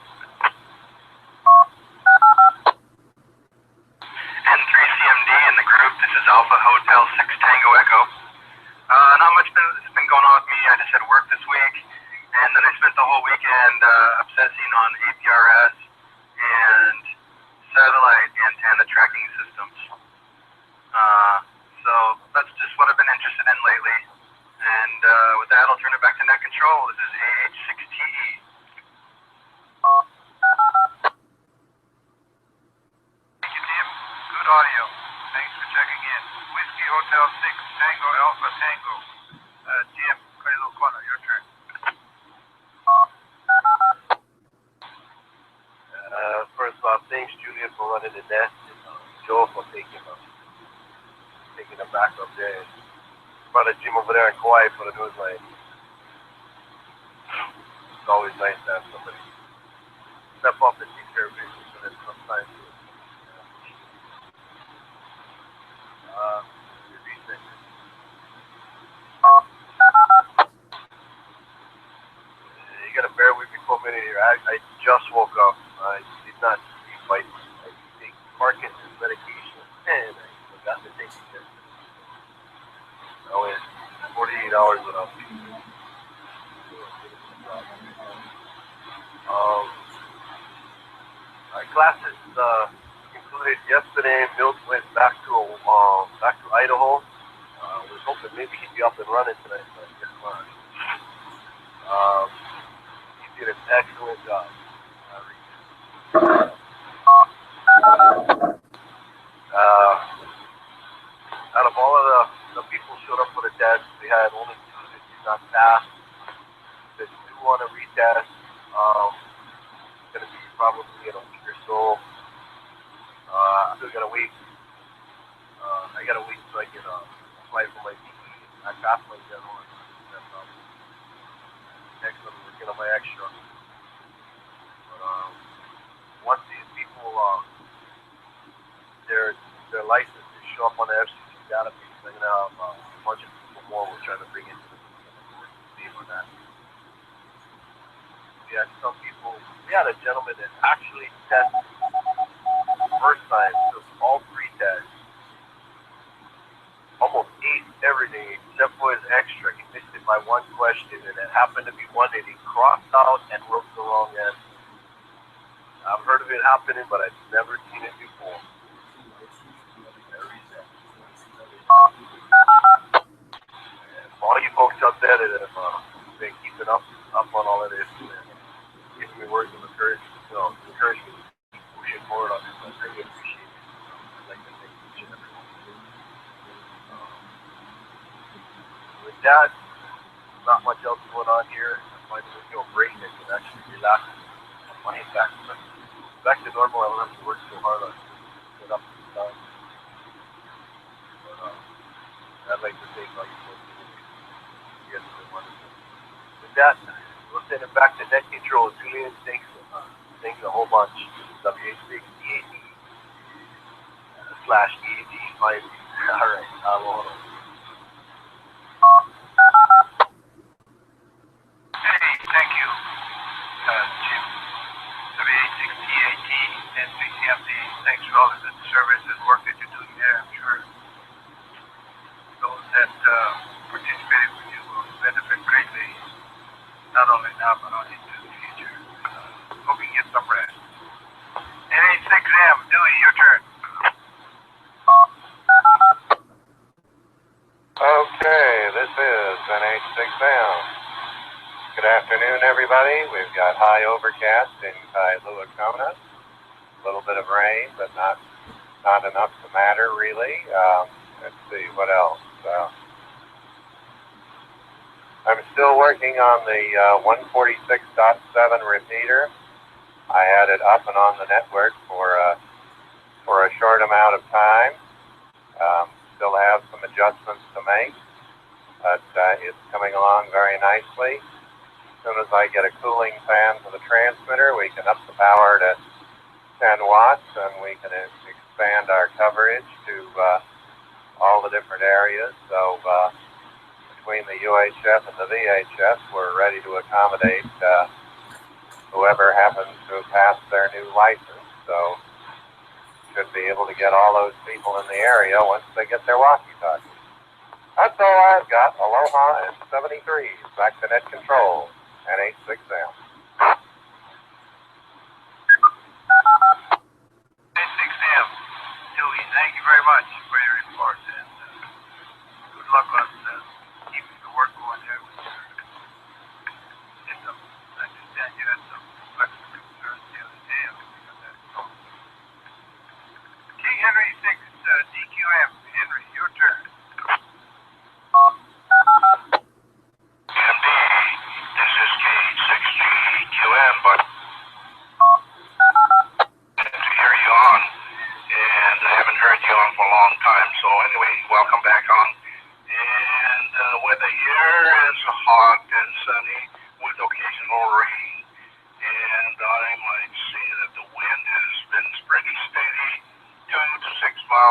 E: N3CMD in the group. This is Alpha Hotel 6 Tango Echo. Not much has been going on with me. I just had work this week. And then I spent the whole weekend obsessing on APRS and satellite antenna tracking systems. So that's just what I've been interested in lately. And with that, I'll turn it back to Net Control. This is AH6TE.
G: Thank you, Tim. Good audio. Thanks for checking in. Whiskey Hotel 6 Tango Alpha Tango. Jim, Kailua, Kona, your turn.
F: First off, thanks Julian for running the net, and Joe for taking a back up there. Brother Jim over there in Kauai for the news line. It's always nice to have somebody step up and take care of business, and then sometimes you gotta bear with me for a minute here. I just woke up. I did not sleep. I take Parkinson's medication classes concluded yesterday. Milt went back to Idaho. Was hoping maybe he'd be up and running tonight, but I guess not. He did an excellent job. Out of all of the people who showed up for the test, we had only 2 that did not pass. The 2 on a retest. It's going to be probably in a week or so. I'm still going to wait. I got to wait until I get apply for my PE. I passed my general. Next I'm working on my extra. But once these people, their licenses show up on the FCC database, I'm gonna have a bunch of people more we're trying to bring into the team on that. We had some people. We had a gentleman that actually tested the first time, took all 3 tests, almost aced everything except for his extra. He missed it by 1 question, and it happened to be one that he crossed out and wrote the wrong answer. I've heard of it happening, but I've never seen it before. And all you folks out there that have been keeping up on all of this, giving me words of encouragement, encouragement to keep pushing forward on this. I really appreciate it. I'd like to thank each and every one of you. With that, not much else going on here. I'm finding a break that can actually relax my head back to normal. I don't have to work so hard on get up and down. But I'd like to thank all you folks. You guys have been wonderful. With that, we'll send it back to net control. Julian, thanks a whole bunch. WA6EAD/EAD5. All right, aloha.
G: Hey, thank you, Jim. WA6EAD and PCMD. Thanks for all the good service and work that you're doing there. I'm sure those that participated with you will benefit greatly, not only now but on into the future. Hope you get some rest. NH6M, Dewey, your turn.
H: Okay, this is NH6M. Good afternoon, everybody. We've got high overcast in Kailua, Kona. A little bit of rain, but not enough to matter, really. Let's see, what else? I'm still working on the 146.7 repeater. I had it up and on the network for a short amount of time. Still have some adjustments to make, but it's coming along very nicely. As soon as I get a cooling fan for the transmitter, we can up the power to 10 watts, and we can expand our coverage to all the different areas. So between the UHF and the VHF, we're ready to accommodate whoever happens to pass their new license. So should be able to get all those people in the area once they get their walkie-talkies. That's all I've got. Aloha and 73. Back to net control. NH6M.
G: NH6M, Dewey, thank you very much for your report, and good luck on keeping the work going there with your system. I understand you had some electrical concerns the other day. I think we got that solved. King Henry 6 DQM. Henry, your turn.
E: This is K6GQM, but good to hear you on, and I haven't heard you on for a long time. So anyway, welcome back on. And the weather here is hot and sunny with occasional rain, and I might say that the wind has been pretty steady, 2 to 6 miles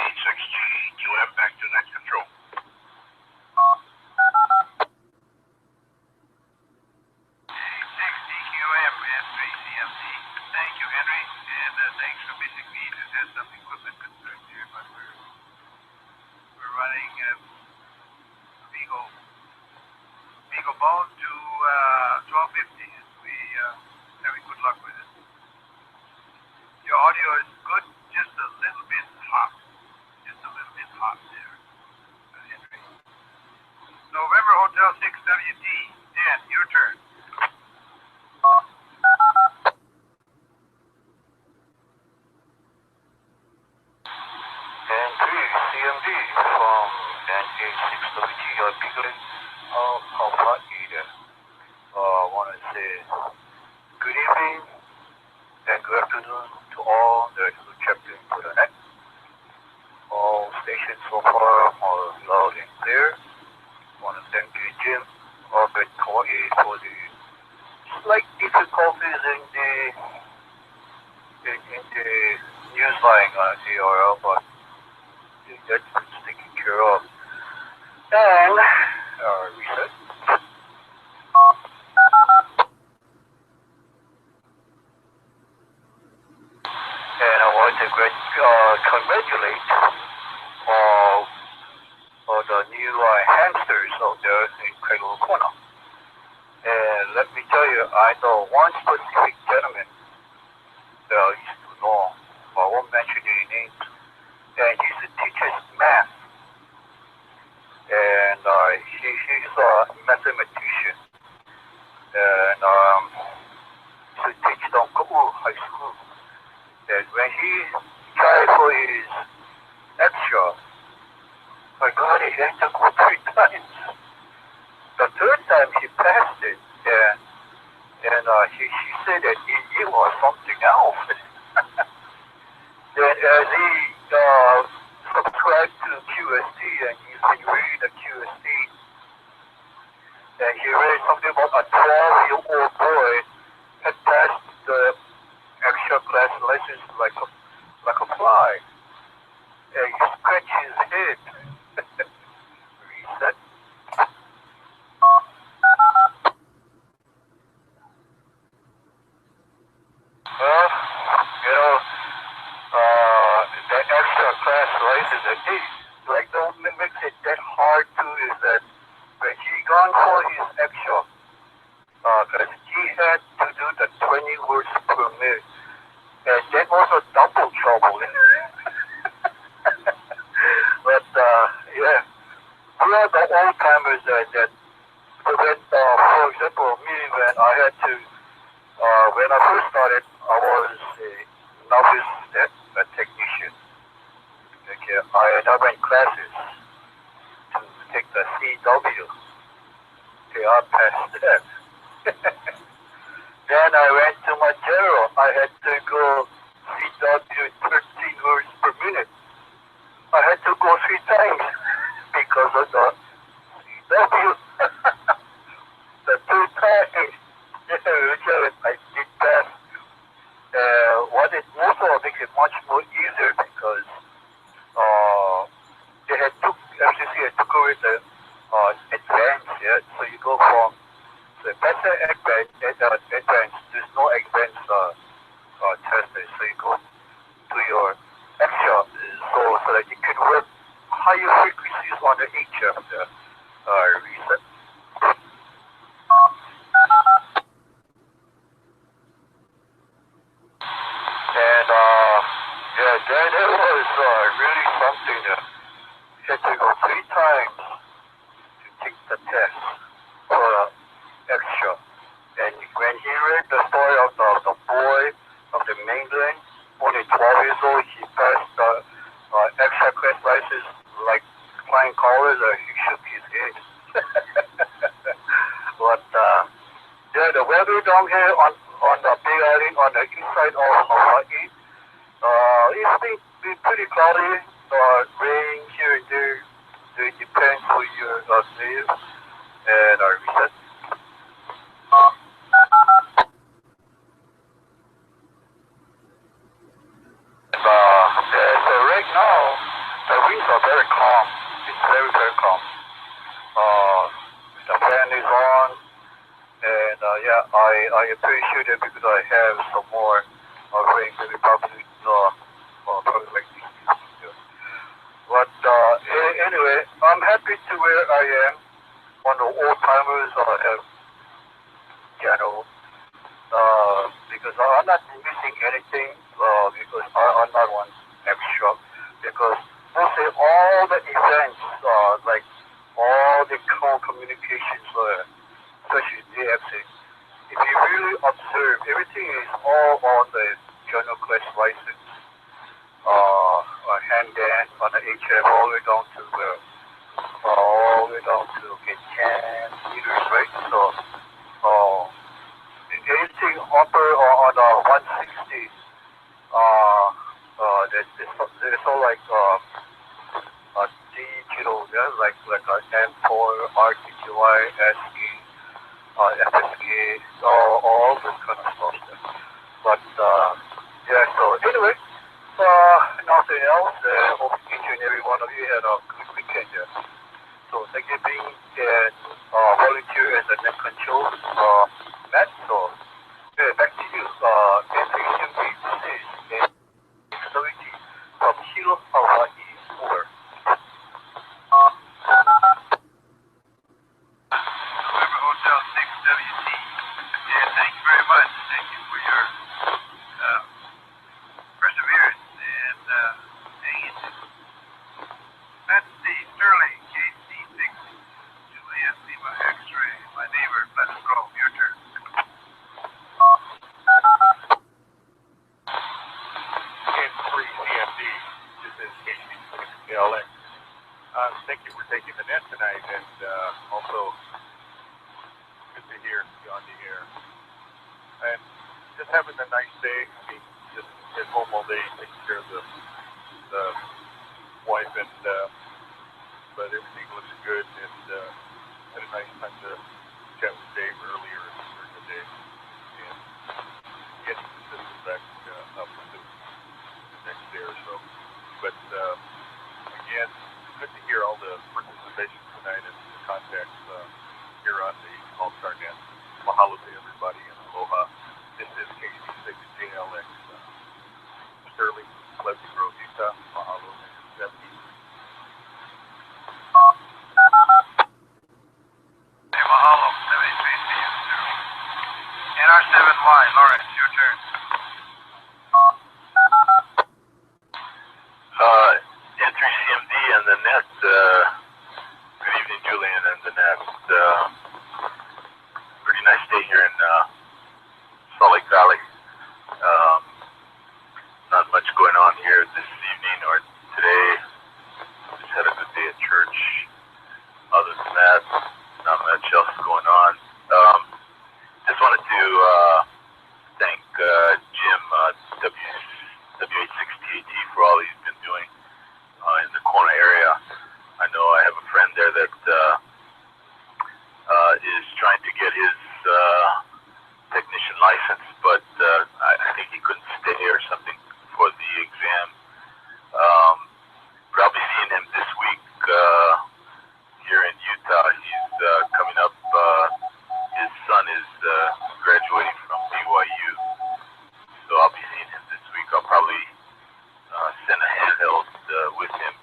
F: QM, back to next control. QM, N3 CMC. Thank you, Henry, and thanks for missing me. Just had some equipment concerns here, but we're running Vigo bone to 1250. We having good luck with it. Your audio is good, just a little bit hot. Just a little bit hot there, Henry. November Hotel 6WD. Dan, your turn.
I: N3 CMD from NA6WT Pickering. How far either? Want to say good evening and good afternoon to all the checked in for the net. All stations so far are loud and clear. Want to thank you, Jim, Orbit Hawaii, for the slight difficulties in the news line ARL, but that's been taken care of. And reset. And I want to congratulate all the new hamsters out there in Kailua, Kona. And let me tell you, I know one specific gentleman that I used to know, I won't mention any names, and he used to teach us math. And he's a mathematician. And he used to teach down Kailua High School. And when he tried for his extra, my God, he had to go 3 times. The 3rd time he passed it, and he said that it was something else. Then as he subscribed to QST and he's been reading the QST, and he read something about a 12-year-old boy had passed the extra class license like a fly, and he scratched his head. Reset. Well, the extra class license, like don't makes it that hard too is that when he gone for his extra, because he had to do the 20 words per minute, and that was a double trouble. But yeah, we are the old timers that prevent, for example, me when I had to, when I first started, I was a novice a technician. Okay, I went classes to take the CW. Okay, I passed that. Then I went to my general. I had to go CW 13 words per minute. I had to go 3 times because of the CW. The 2 times, I did pass. What it also makes it much more easier because they had took FCC had took away the advance, yeah. So you go from the better advance. There's no advance testing. So you go to your extra, so that you can work higher frequencies on the HF reset. And yeah, that was really something. He had to go 3 times to take the test for extra. And when he read the story of the boy of the mainland, only 12 years old, he passed the extra class license like flying colors. He shook his head. But yeah, the weather down here on the Big Island, on the east side of Hawaii, it's been pretty cloudy, rain here and there. It depends where you live. And reset. So right now, things are very calm. It's very, very calm. The fan is on, and yeah, I appreciate it because I have some more rain maybe probably like this. But anyway, I'm happy to where I am. On the old timers, I have piano because I'm not missing anything because I'm not one extra because mostly all the events like all the communications especially DFC. If you really observe, everything is all on the general class license, hand dance on the HF all the way down to get 10 meters, right? So, anything upper on 160, there's all like digital, yeah, like M4, RTQI, SE, FSK, all this kind of stuff. But yeah, so anyway, nothing else. Hope each and every one of you had a good weekend. So thank you being volunteer as a net control, Matt. So back to you. NHMP, this is NWT from Hilo, Hawaii. Over.
G: November Hotel 6WT. Yeah, thank you very much. Thank you for your perseverance and hanging. That's the Sterling KC6 Juliet Lima X-ray. My neighbor, Pleasant Grove. Your turn.
F: N3CMD, this is KC6KLX. Thank you for taking the net tonight, and also good to hear you on the air. And just having a nice day. I mean, just at home all day, taking care of the wife, and but everything looks good. And had a nice time to chat with Dave earlier during the day, and getting the system back up to the next day or so. But again, good to hear all the participation tonight and the contacts here on the All-Star Net. Mahalo to everybody and aloha. This is KC6JLX. Sterling, Pleasant Grove, Utah. Mahalo and Zeppi.
G: Hey, mahalo. 73 PM, Sterling. NR7Y, Lawrence, your turn.
I: N3CMD and the net. Good evening, Julian and the net. Pretty nice day here in Salt Lake Valley. Not much going on here this evening or today. Just had a good day at church. Other than that, not much else going on. Just wanted to thank Jim W860AT for all he's been doing in the Kona area. I know I have a friend there that is trying to get his technician license, but I think he couldn't stay or something for the exam. Probably seeing him this week here in Utah. He's coming up. His son is graduating from BYU, so I'll be seeing him this week. I'll probably send a handheld with him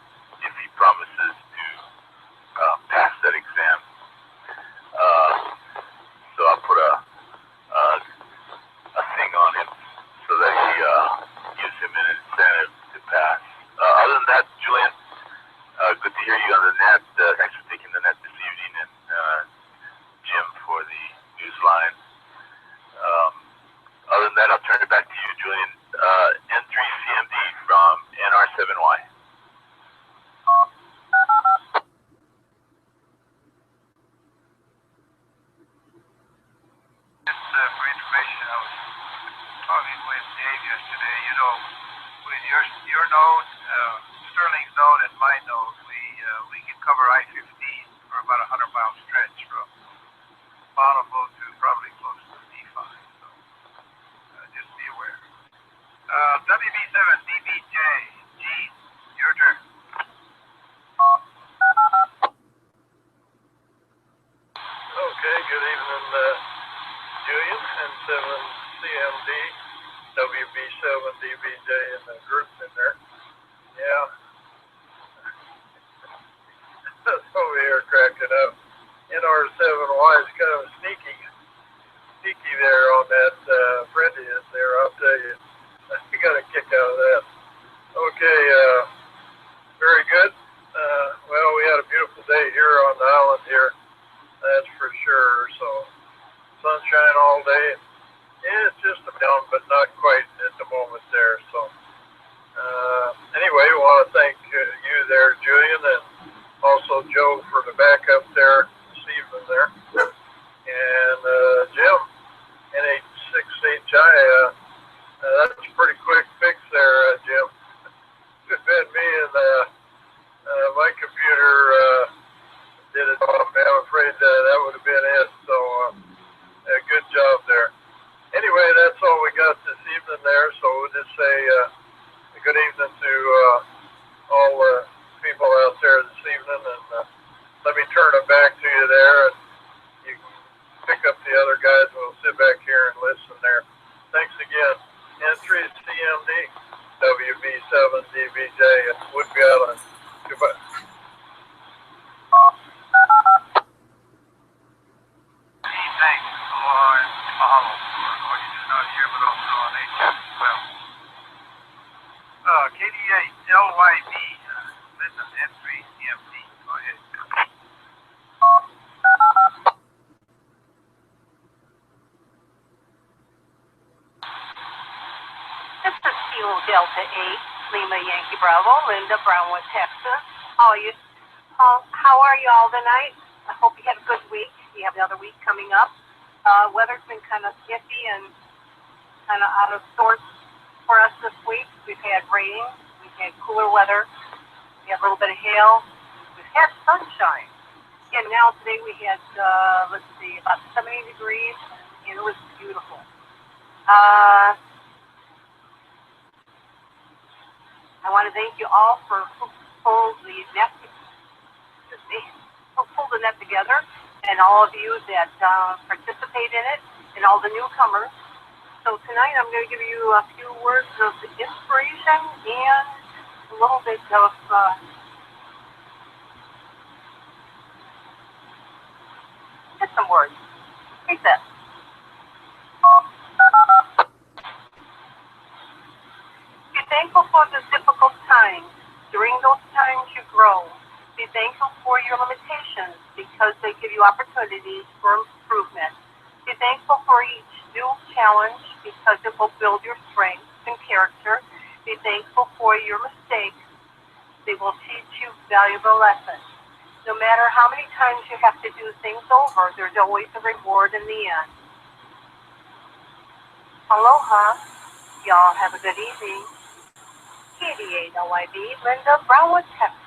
I: if he promises to pass that exam. So I'll put a thing on him so that he gives him an incentive to pass. Other than that, Julian, good to hear you on the net. Thanks for taking the net this evening, and Jim for the news line. Other than that, I'll turn it back to you, Julian. N3CMD from NR7Y.
G: Just for information, I was talking with Dave yesterday. You know, with your node, Sterling's node, and my node, we can cover I-15 for about a 100-mile stretch from Bountiful to probably close to D5. So just be aware. WB7 DBJ, G, your turn. 7Y is kind of sneaky there on that friend is there. I'll tell you, I got a kick out of that. Okay, very good. Well, we had a beautiful day here on the island here, that's for sure. So sunshine all day. Yeah, it's just down, but not quite at the moment there. So anyway, we want to thank you there, Julian, and also Joe for the backup there this evening there. And Jim, NH6HI, that's a pretty quick fix there, Jim. If it had been me and my computer did it, I'm afraid that would have been it. So good job there. Anyway, that's all we got this evening there. So we'll just say good evening to all the people out there this evening. And let me turn it back to you there. And you can pick up the other guys and we'll sit back here and listen there. Thanks again. N3CMD, WB7DBJ, and Woodby Island. Goodbye. Thanks, Aloha and mahalo for all you do not here, but also on HF as well. KD8LYB, listen, N3CMD, go ahead.
A: This is Kilo Delta 8, Lima Yankee Bravo, Linda, Brownwood, Texas. How are you all tonight? I hope you had a good week. You have another week coming up. Weather's been kind of iffy and kind of out of sorts for us this week. We've had rain, we've had cooler weather, we had a little bit of hail, we've had sunshine. And now today we had, let's see, about 70 degrees, and it was beautiful. I want to thank you all for who pulled the net together, and all of you that participate in it, and all the newcomers. So tonight I'm going to give you a few words of inspiration and a little bit of just some words. Take this. Be thankful for the difficult times. During those times you grow. Be thankful for your limitations because they give you opportunities for improvement. Be thankful for each new challenge because it will build your strength and character. Be thankful for your mistakes. They will teach you valuable lessons. No matter how many times you have to do things over, there's always a reward in the end. Aloha. Y'all have a good evening. KD8LYB, Linda, Brownwood, Texas.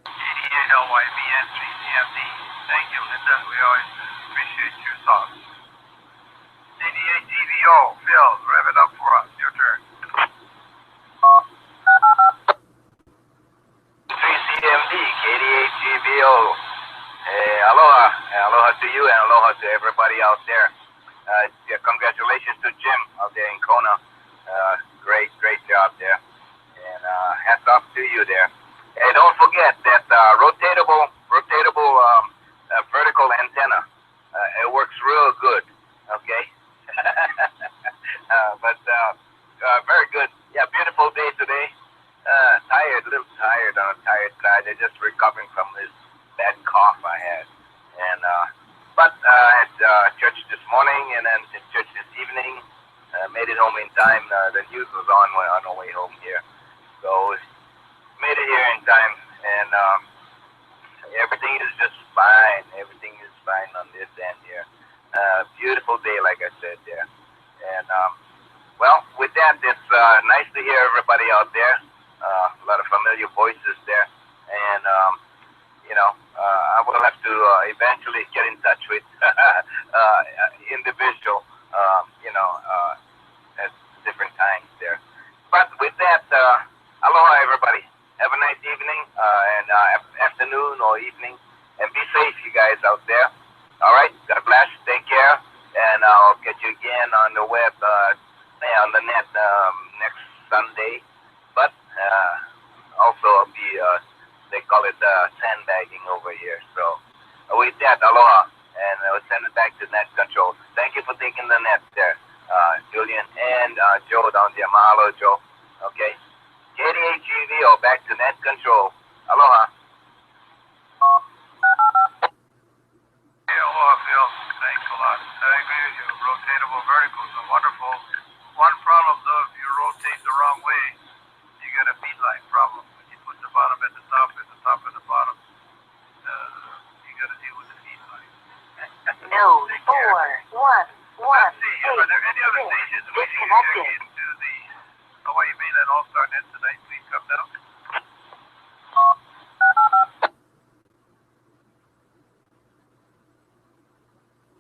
G: KD8LYB, N3CMD. Thank you, Linda. We always appreciate your thoughts. KD8GBO, Phil, rev it up for us. Your turn.
I: 3CMD, KD8GBO. Aloha. Aloha to you and aloha to everybody out there. Congratulations to Jim out there in Kona. Great job there. And hats off to you there. And don't forget that rotatable vertical antenna. It works real good. Okay. But very good. Yeah, beautiful day today. A little tired on the tired side. I'm just recovering from this bad cough I had. And but I had church this morning and then church this evening. Made it home in time. The news was on our way home here. So made it here in time, and everything is just fine. Everything is fine on this end here. Beautiful day, like I said there. And well, with that, it's nice to hear everybody out there. A lot of familiar voices there, and I will have to eventually get in touch with individual, at different times there. But with that, aloha everybody. Have a nice evening and afternoon or evening, and be safe, you guys out there. All right, God bless. Take care, and I'll catch you again on the web, on the net next Sunday. But also they call it sandbagging over here. So with that, aloha, and I will send it back to net control. Thank you for taking the net there, Julian and Joe down there. Mahalo, Joe. Okay. KDHGVO back to net control. Aloha.
G: Yeah, aloha, Phil. Thanks a lot. I agree with you. Rotatable verticals are wonderful. One problem, though, if you rotate the wrong way, you get a beadline problem. When you put the bottom at the top and the top at the bottom, you got to deal with the beadline.
A: Node 411.
G: Let's see. Are there any other stations waiting to check into the Hawaii Mainland All-Star Net tonight? Please come down.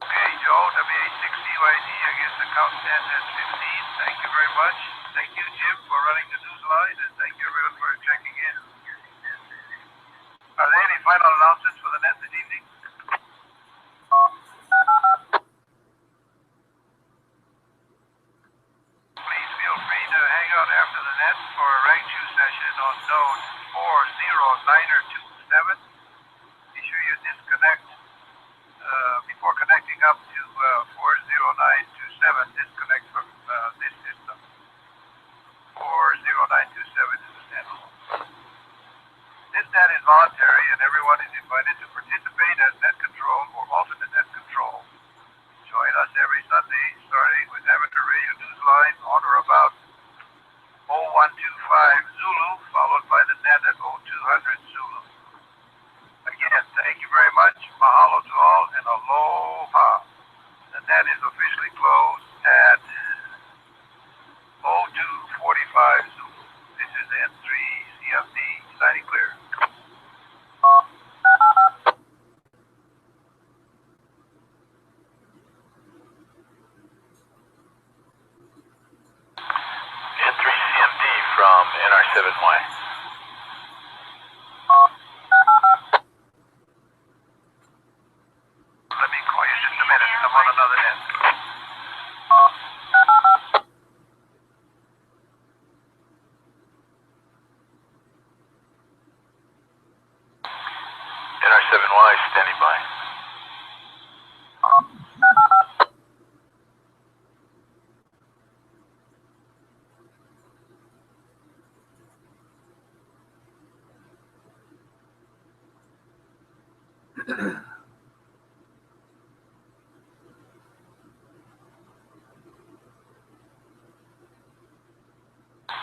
G: Okay, Joe, WA6CYD, I guess the count stands at 15. Thank you very much. Thank you, Jim, for running the news line, and thank you, everyone, for checking in. Are there any final announcements for the net this evening? Please feel free to hang out after the net for a Raichu session on node 409027. Be sure you disconnect before connecting up to 40927. Disconnect from this system. 40927 is the standalone. This net is voluntary, and everyone is invited to participate as net control or alternate net control. Join us every Sunday, starting with amateur radio news line on or about 0125 Zulu, followed by the net at 0200 Zulu. Again, thank you very much. Mahalo to all, and aloha. The net is officially closed at 0245 Zulu. This is N3 CMD, signing clear.
I: N3CMD from NR7Y.
G: Let me call you just a minute. I'm on another end.
I: NR7Y standing by.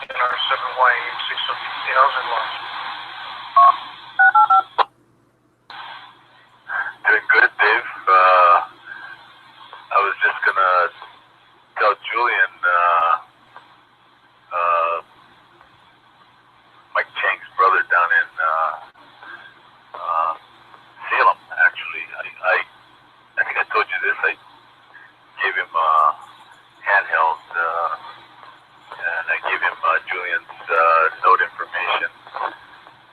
G: NR7Y 8680 launch.
I: Doing good, Dave. I was just gonna tell Julian, Mike Chang's brother down in Salem. Actually, I think I told you this. I gave him handheld, and I gave him Julian's note information.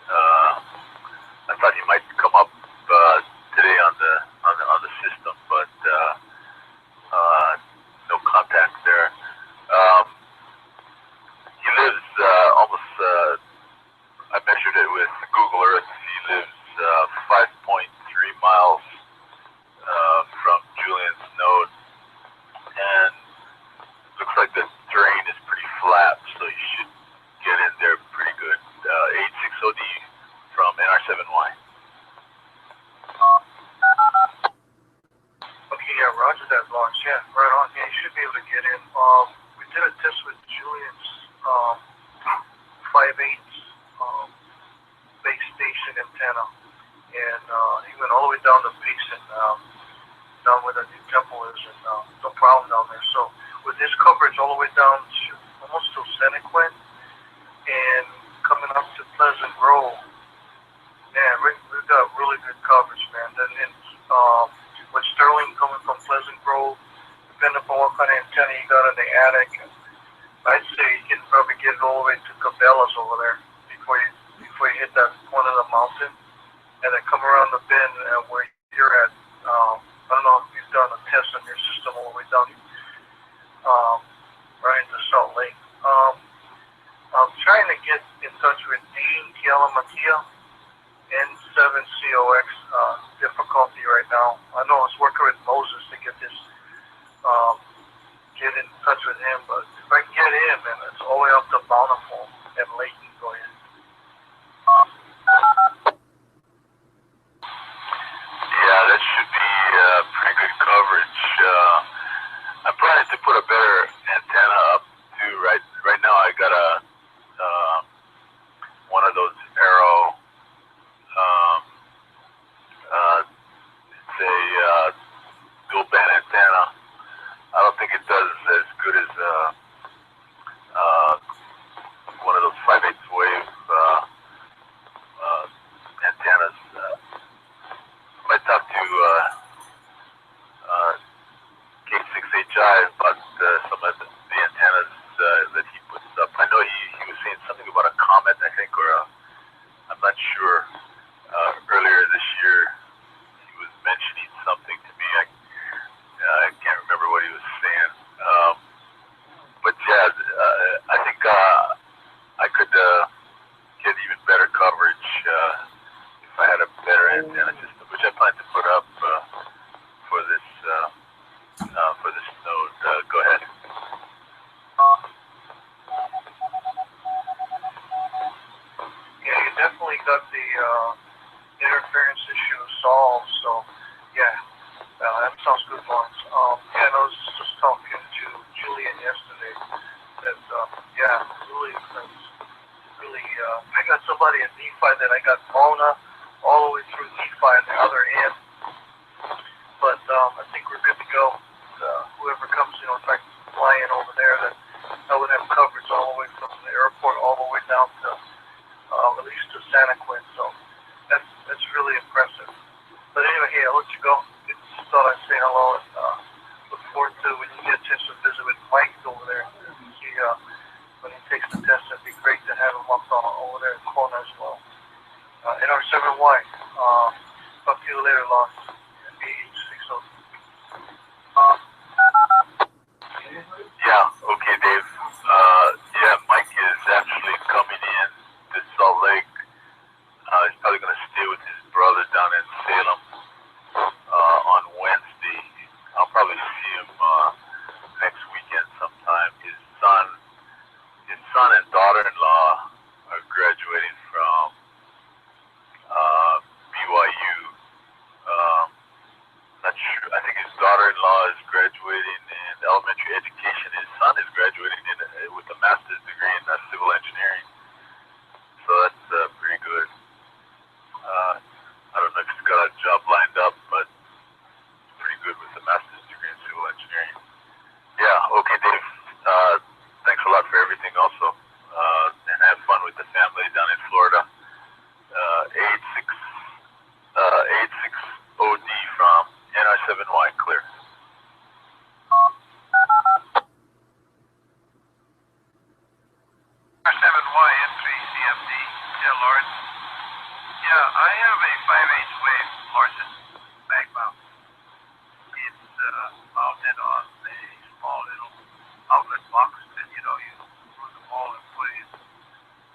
I: I thought he might come up today on the system, but no contact there. He lives almost. I measured it with Google Earth. He lives 5.3 miles from Julian's node, and looks like the terrain is pretty flat, so you should get in there pretty good. 860D from NR7Y.
G: Okay, yeah, roger that launch. Yeah, right on. Yeah, you should be able to get in. We did a test with Julian's 5/8 base station antenna, and he went all the way down to Payson, down where the new temple is, and no problem down there. So with this coverage all the way down to almost to Senequin and coming up to Pleasant Grove, man, we've got really good coverage, man. Then with Sterling coming from Pleasant Grove, depending upon what kind of antenna you got in the attic, I'd say you can probably get it all the way to Cabela's over there before you hit that point of the mountain, and then come around the bend where you're at. I don't know if you've done a test on your system all the way down right into Salt Lake. I'm trying to get get in touch with Dean Kialamakia, N7COX, difficulty right now. I know I was working with Moses to get this, get in touch with him, but if I can get him, then it's all the way up to Bountiful and Layton. Go ahead.
I: Yeah, that should be pretty good coverage. I'm planning to put a better antenna up too. Right now, I got a one of those Arrow. It's a dual band antenna. I don't think it does as good as one of those 5/8 wave antennas. I might talk to K6HI about some of the antennas that he puts up. I know he was saying something about a comet, I think, or I'm not sure. Earlier this year, he was mentioning something to me. I can't remember what he was saying. But yeah, I think I could get even better coverage if I had a better antenna system, which I plan to put up for this node. Go ahead.
G: Yeah, you definitely got the interference issue solved. So, yeah, that sounds good, Lawrence. Yeah, I was just talking to Julian yesterday. That yeah, really, I got somebody in Nephi that I got Kona all the way through Nephi on the other end. But I think we're good to go. Whoever comes, if I fly in over there, that I would have coverage all the way from the airport all the way down to at least to Santa Quinn. So that's really impressive. But anyway, hey, I'll let you go. Just thought I'd say hello and look forward to when you get a chance to visit with Mike over there. See when he takes the test, it'd be great to have him up over there in Kona as well. NR7Y. Talk to you later, Lawrence. BH60.
I: Yeah, okay, Dave. Yeah, Mike is actually coming in to Salt Lake. He's probably going to stay with his brother down in Salem on Wednesday. I'll probably see him next weekend sometime. His son and daughter-in-law are graduating from BYU. Not sure. I think his daughter-in-law is graduating in elementary education. His son is graduating with a master's degree in civil engineering. So that's pretty good. I don't know if he's got a job lined up, but pretty good with a master's degree in civil engineering. Yeah, okay, Dave. Thanks a lot for everything also. And have fun with the family down in Florida. 86OD from NR7Y, clear.
G: NR7Y N3CMD. Yeah, Lawrence. Yeah, I have a 5/8 wave Larson mag mount. It's mounted on a small little outlet box that you screw the ball and put in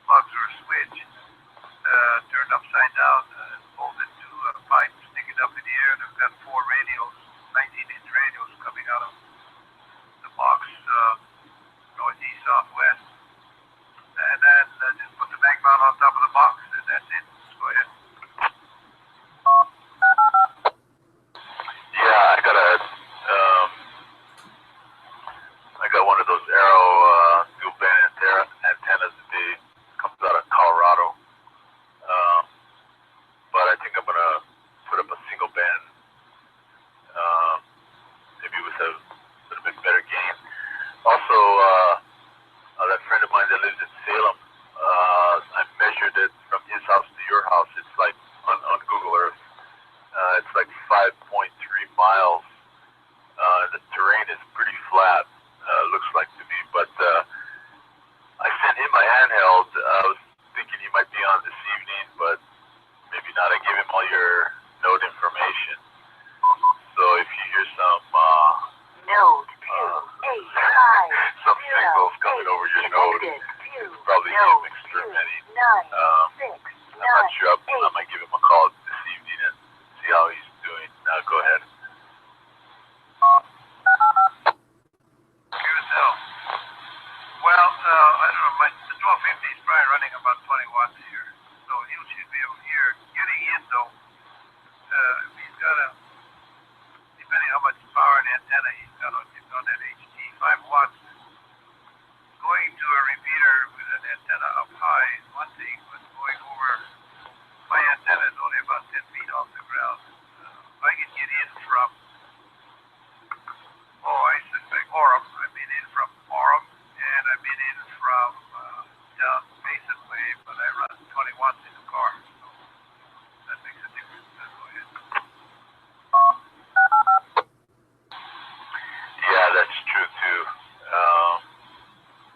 G: plugs or a switch. Turned upside down, bolted to a pipe, stick it up in the air, and I've got 4 radios, 19-inch radios coming out of the box, northeast, southwest. And then just put the mag mount on top of the box, and that's it. Just go ahead.
I: Yeah, I got one of those Arrow dual band antennas that comes out of Colorado. But I think I'm gonna put up a single band, maybe with a little bit better gain. Also, that friend of mine that lives in Salem, I measured it from his house to your house. It's like on Google Earth. It's like 5.3 miles. The terrain is pretty flat, looks like to me. But I sent him my handheld. I was thinking he might be on this evening, but maybe not. I gave him all your node information. So if you hear some
A: Node 2, 8, 5,
I: some signals coming over your node, it's probably
F: him experimenting. I'm not sure. I might give him a call this evening and see how he's doing. Go ahead.
G: QSL. Well, I don't know, the 1250 is probably running about 20 watts here. So he should be able here. Getting in though, he's got a, depending how much power and antenna he's got on that HT, 5 watts. Going to a repeater with an antenna up high is one thing, but going over, my antenna is only about 10 feet off the ground. I can get in from, I suspect Orem. I've been in from Orem, and I've been in from down Basin Way, but I run 20 watts in the car, so that makes a difference. Go ahead.
F: Yeah, that's true too.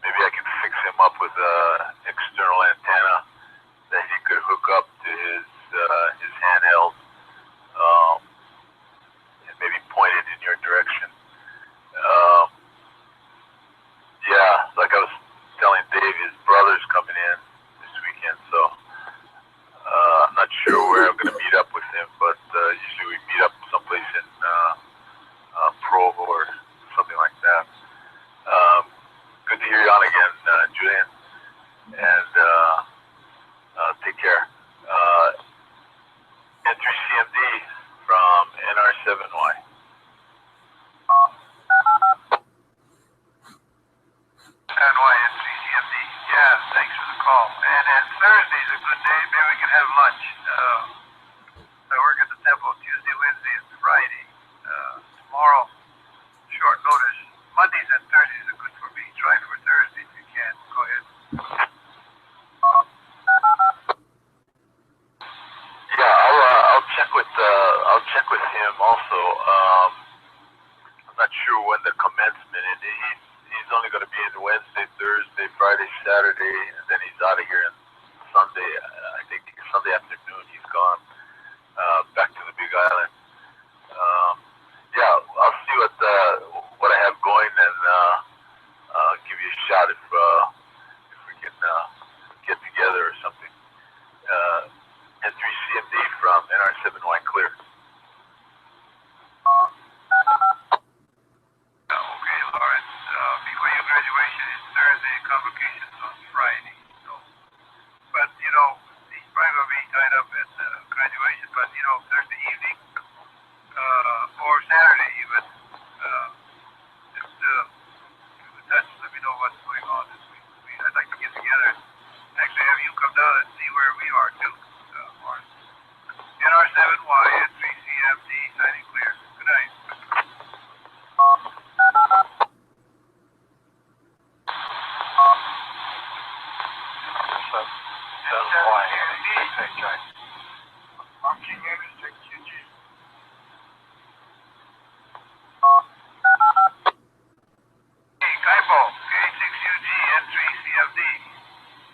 F: Maybe I can fix him up with an external antenna that he could hook up to his handheld, and maybe point it in your direction. Yeah, like I was telling Dave, his brother's coming in this weekend, so I'm not sure where I'm going to meet up with him, but usually we meet up someplace in Provo or something like that. Good to hear you on again, Julian, and take care. N3CMD from NR7Y.
G: NYN3CMD. Yeah, thanks for the call. And then Thursday's a good day. Maybe we can have lunch. I work at the temple Tuesday, Wednesday, and Friday. Tomorrow, short notice. Mondays and Thursdays are good for me. Try for Thursday if you can. Go ahead.
F: Yeah, I'll check with him also. I'm not sure when the commencement is. He's only going to be in Wednesday, Thursday, Friday, Saturday, and then he's out of here on Sunday. I think Sunday afternoon he's gone back to the Big Island. Yeah, I'll see what I have going, and give you a shout if we can get together or something. N3CMD from NR7Y Clear.
G: Okay, Lawrence. Before your graduation is Thursday, convocation's on Friday. So, but he's probably gonna be tied up at graduation. But Thursday evening or Saturday even, just keep in touch. Let me know what's going on this week. I'd like to get together. Actually, have you come down and see where we are too, Lawrence. NR7Y and 3CMD signing clear. Good night.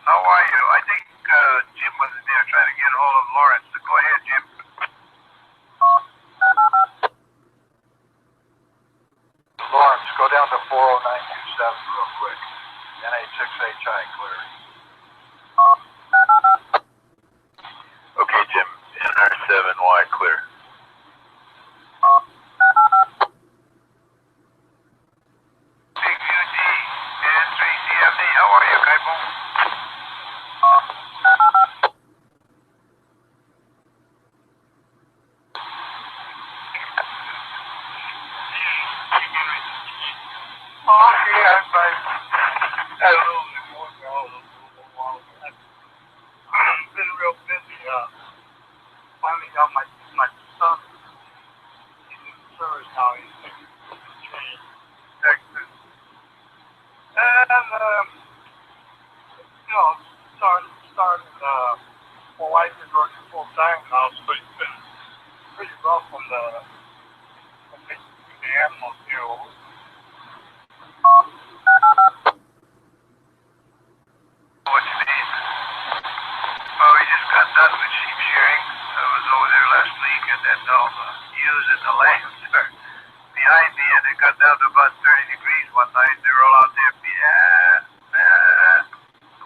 G: How are you? I think Jim was there trying to get a hold of Lawrence. So go ahead, Jim.
I: Lawrence, go down to 40927 real quick. NH6HI clear.
F: Okay, Jim. NR7Y Clear.
G: Big UG and 3CMD. How are you, Kaipo?
C: Okay, I'm fine. Had a little pneumonia a little while back. Been real busy. Finally got my son. He's in the service now. He's in Texas. And, started, my wife is working full time now, so it's been pretty rough on the animals here.
G: What you need? Oh, we just got done with sheep shearing. I was over there last week, and then all the ewes and the lambs are behind me, and it got down to about 30 degrees one night. They were all out there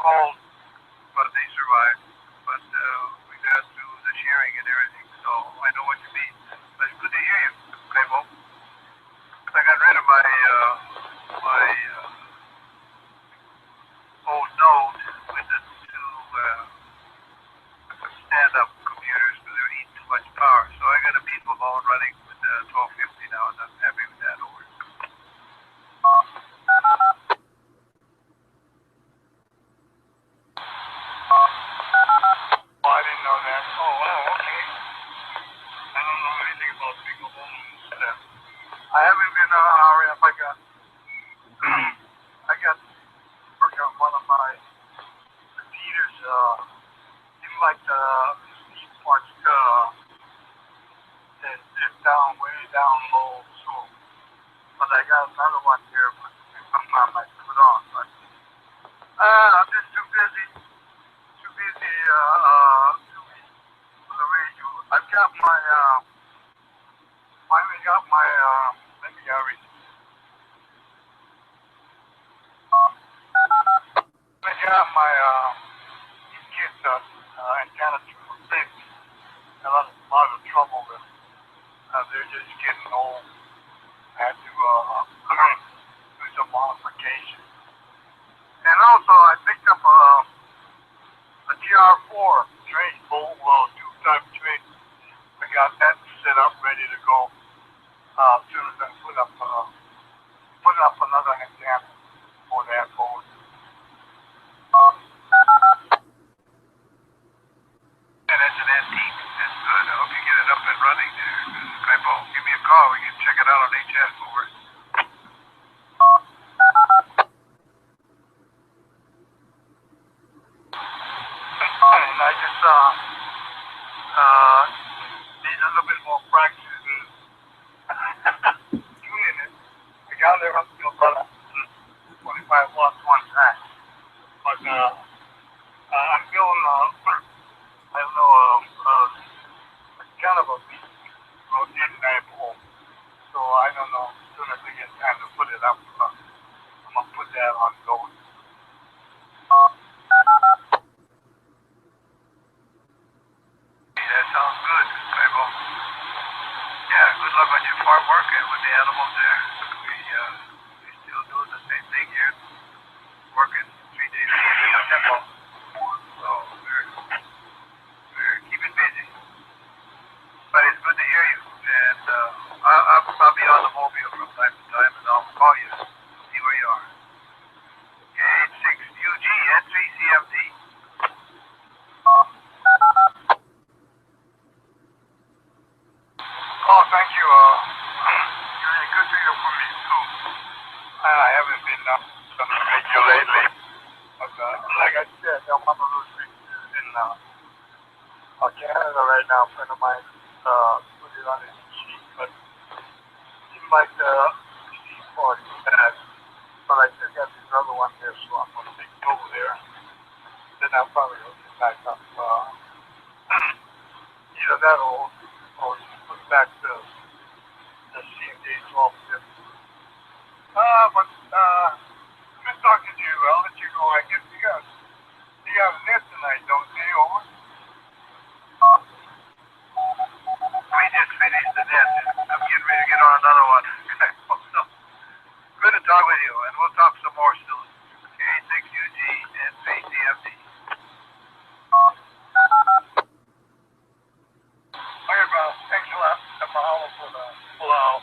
G: cold, got my kids antenna fixed. A lot of trouble with them. They're just getting old. I had to do some modification. And also, I picked up a TR4 train, full two-type train. I got that set up, ready to go. As soon as I put up another antenna for that board. Yeah, that's an antique. That's good. I hope you get it up and running there. Kaipo, give me a call. We can check it out on HS over. And I just need a little bit more practice in tuning it. I got there up to about 25 watts one time. But I'm feeling, I don't know, kind of a rotating dipole. So I don't know, as soon as I get time to put it up, I'm going to put that on going. That sounds good, Kaipo. Yeah, good luck on your farm work and with the animals there. We still doing the same thing here. Working 3 days a week in the tempo. So we're keeping busy. But it's good to hear you. And I'll be on the mobile from time to time and I'll call you, see where you are. K86UG N3CMD. Oh, thank you. You're really good to hear from me, too. I haven't been to make you lately. But, like I said, I'm on a little trip in Canada right now. A friend of mine put it on his sheet, but it seemed like the sheet part is bad. But I still got this other one there, so I'm going to take it over there. Then I'll probably hook it back up. Either that or just put back the CMD 12 tip. But good talking to you. I'll let you go. I guess you got a net tonight, don't you? Over? We just finished the net. I'm getting ready to get on another one. So, good to talk with you, and we'll talk some more soon. K6UG and 3CFD. Okay, bro. Thanks a lot. I'm mahalo for the hello.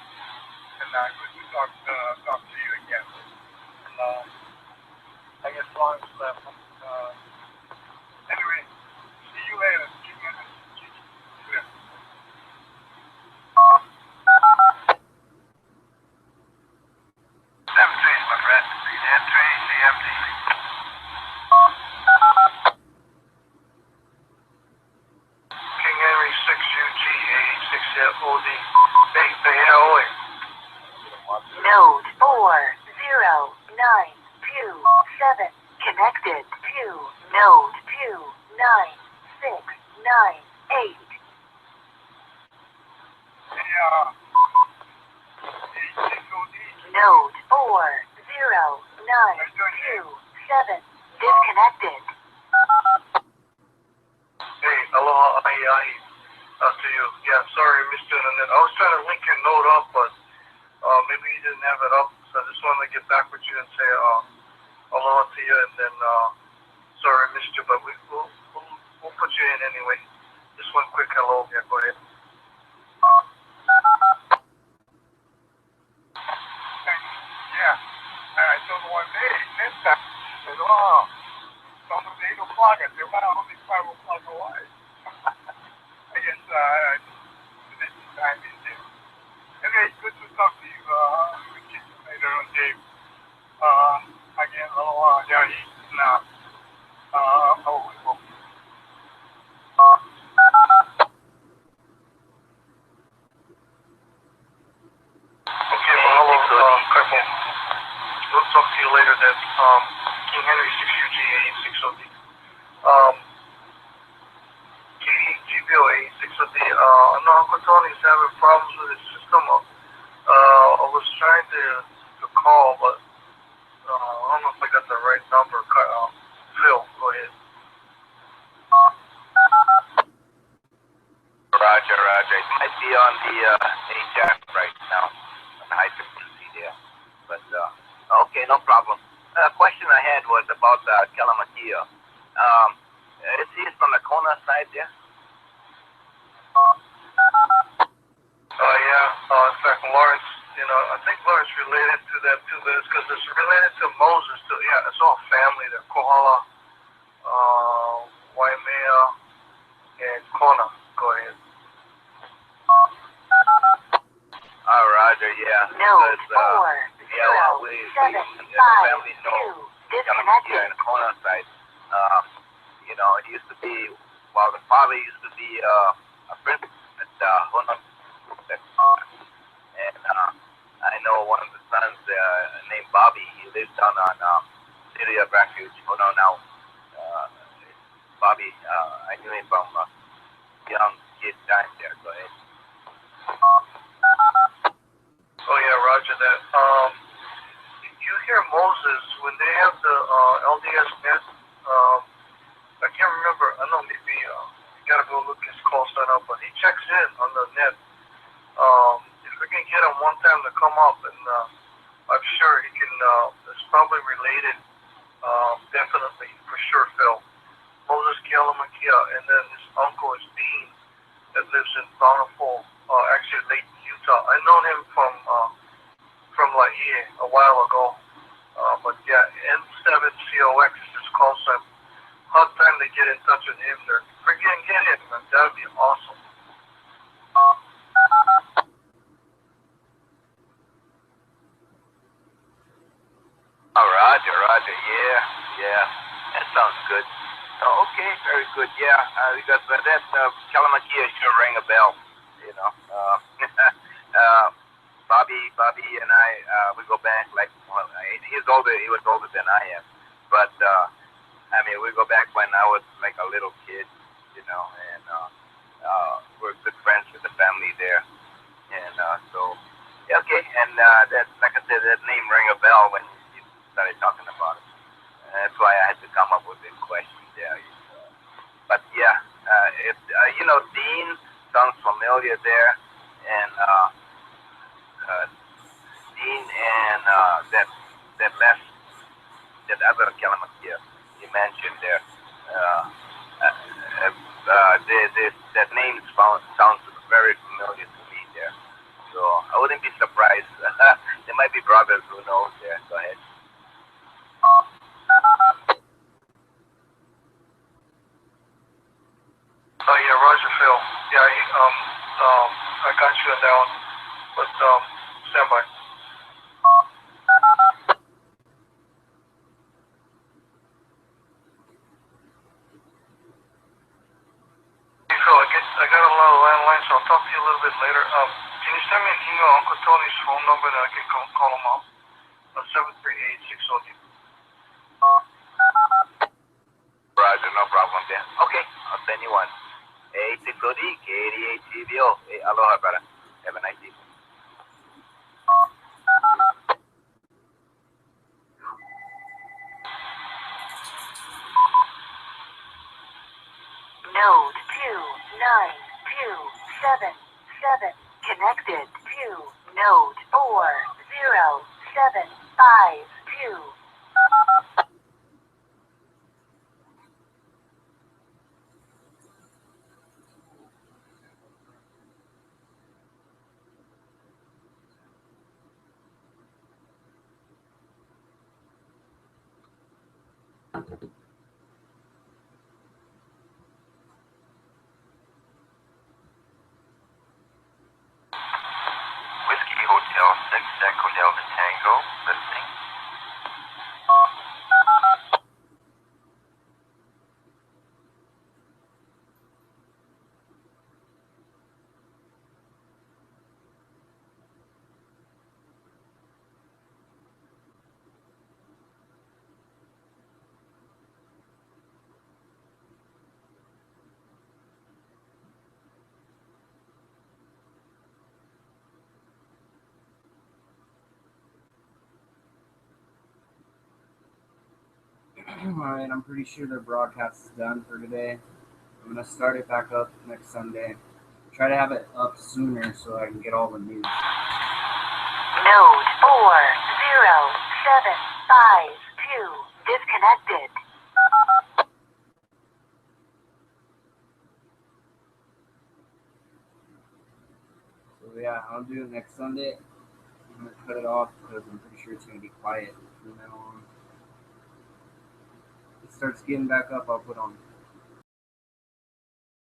G: And good to talk to you again. And I guess long as left. Anyway, see you later. Yeah. Seven trees, my friend. N3CFD. King Henry 6UG 86FOD. Bay Holy.
J: Node 40927 connected to node 29698. Node 40927 disconnected.
G: Hey, aloha, to you. Yeah, sorry, Mr. Nanette. I was trying to link your note up, but maybe you didn't have it up, so I just wanted to get back with you and say aloha to you, and then sorry I missed you, but we'll put you in anyway. Just one quick hello. Yeah, go ahead. Yeah, I told her one day, next time, she said, oh, it's almost 8 o'clock. I said, well, only 5 o'clock away. I guess I finished the time in there. Anyway, good to talk to you. We'll see you later on, Dave. Again, aloha, yahi, na, we will. Okay, mahalo, Kaipo. We'll talk to you later then. King Henry 6UG 86OD. GBO 86OD. No, Uncle Tony's having problems with his system. I was trying to call, but I don't know if I got the right number.
I: Roger. It might be on the HF right now, on the high frequency there. But, okay, no problem. Question I had was about Kalamakia. Is he from the Kona side there?
G: Yeah. In fact, Lawrence, I think Lawrence related to that too, but it's because it's related to Moses too. Yeah, it's all family there. Kohala, Waimea, and Kona. Go ahead.
I: Roger, yeah.
J: Node
I: Because,
J: 4
I: we
J: 7
I: as a
J: 5
I: family know
J: 2
I: Kalamakia
J: disconnected.
I: and Kona side. It used to be, well, the father used to be a principal at Kona. And I know one of the sons named Bobby. He lives down on City of Refuge. Hold on now. Bobby, I knew him from young kid time there. Go ahead.
G: Oh yeah, Roger that. You hear Moses when they have the LDS net. I can't remember. I know maybe you gotta go look his call sign up, but he checks in on the net. If we can get him one time to come up, and I'm sure he can. It's probably related. Definitely for sure, Phil. Moses Kialamakia, and then his uncle is Dean that lives in Bountiful, actually Layton, Utah. I known him from Laie a while ago. But yeah, N7COX is his call sign. Hard time to get in touch with him there. Freaking get him, man. That would be awesome.
I: Roger. Yeah. That sounds good. Okay, very good. Yeah, because that Kalamakia sure rang a bell. Bobby and I, we go back like, well, he's older. He was older than I am, but I mean, we go back when I was like a little kid, and we're good friends with the family there, and so yeah, okay. And that, like I said, that name rang a bell when you started talking about it. That's why I had to come up with this question there. But yeah, Dean sounds familiar there, and Dean and that other Kalamakia you mentioned there. That name sounds very familiar to me there. So I wouldn't be surprised. There might be brothers who know there. Go ahead.
G: Oh yeah, Roger Phil. Yeah, I got you on that one. But stand by. Hey Phil, I got a lot of landlines, so I'll talk to you a little bit later. Can you send me an email, Uncle Tony's phone number, that I can call him up? 738-608.
I: Roger, no problem there. Okay, I'll send you one. 86OD, K88CBO. Hey, aloha, brother. Have a nice evening.
J: Node 29277 connected to node 40752.
I: Whiskey Hotel 6, Echo Delta Tango, listening.
K: Alright, I'm pretty sure their broadcast is done for today. I'm going to start it back up next Sunday. try to have it up sooner so I can get all the news.
J: Node 40752 disconnected.
K: So yeah, I'll do it next Sunday. I'm gonna cut it off because I'm pretty sure it's gonna be quiet from now on. If it starts getting back up, I'll put on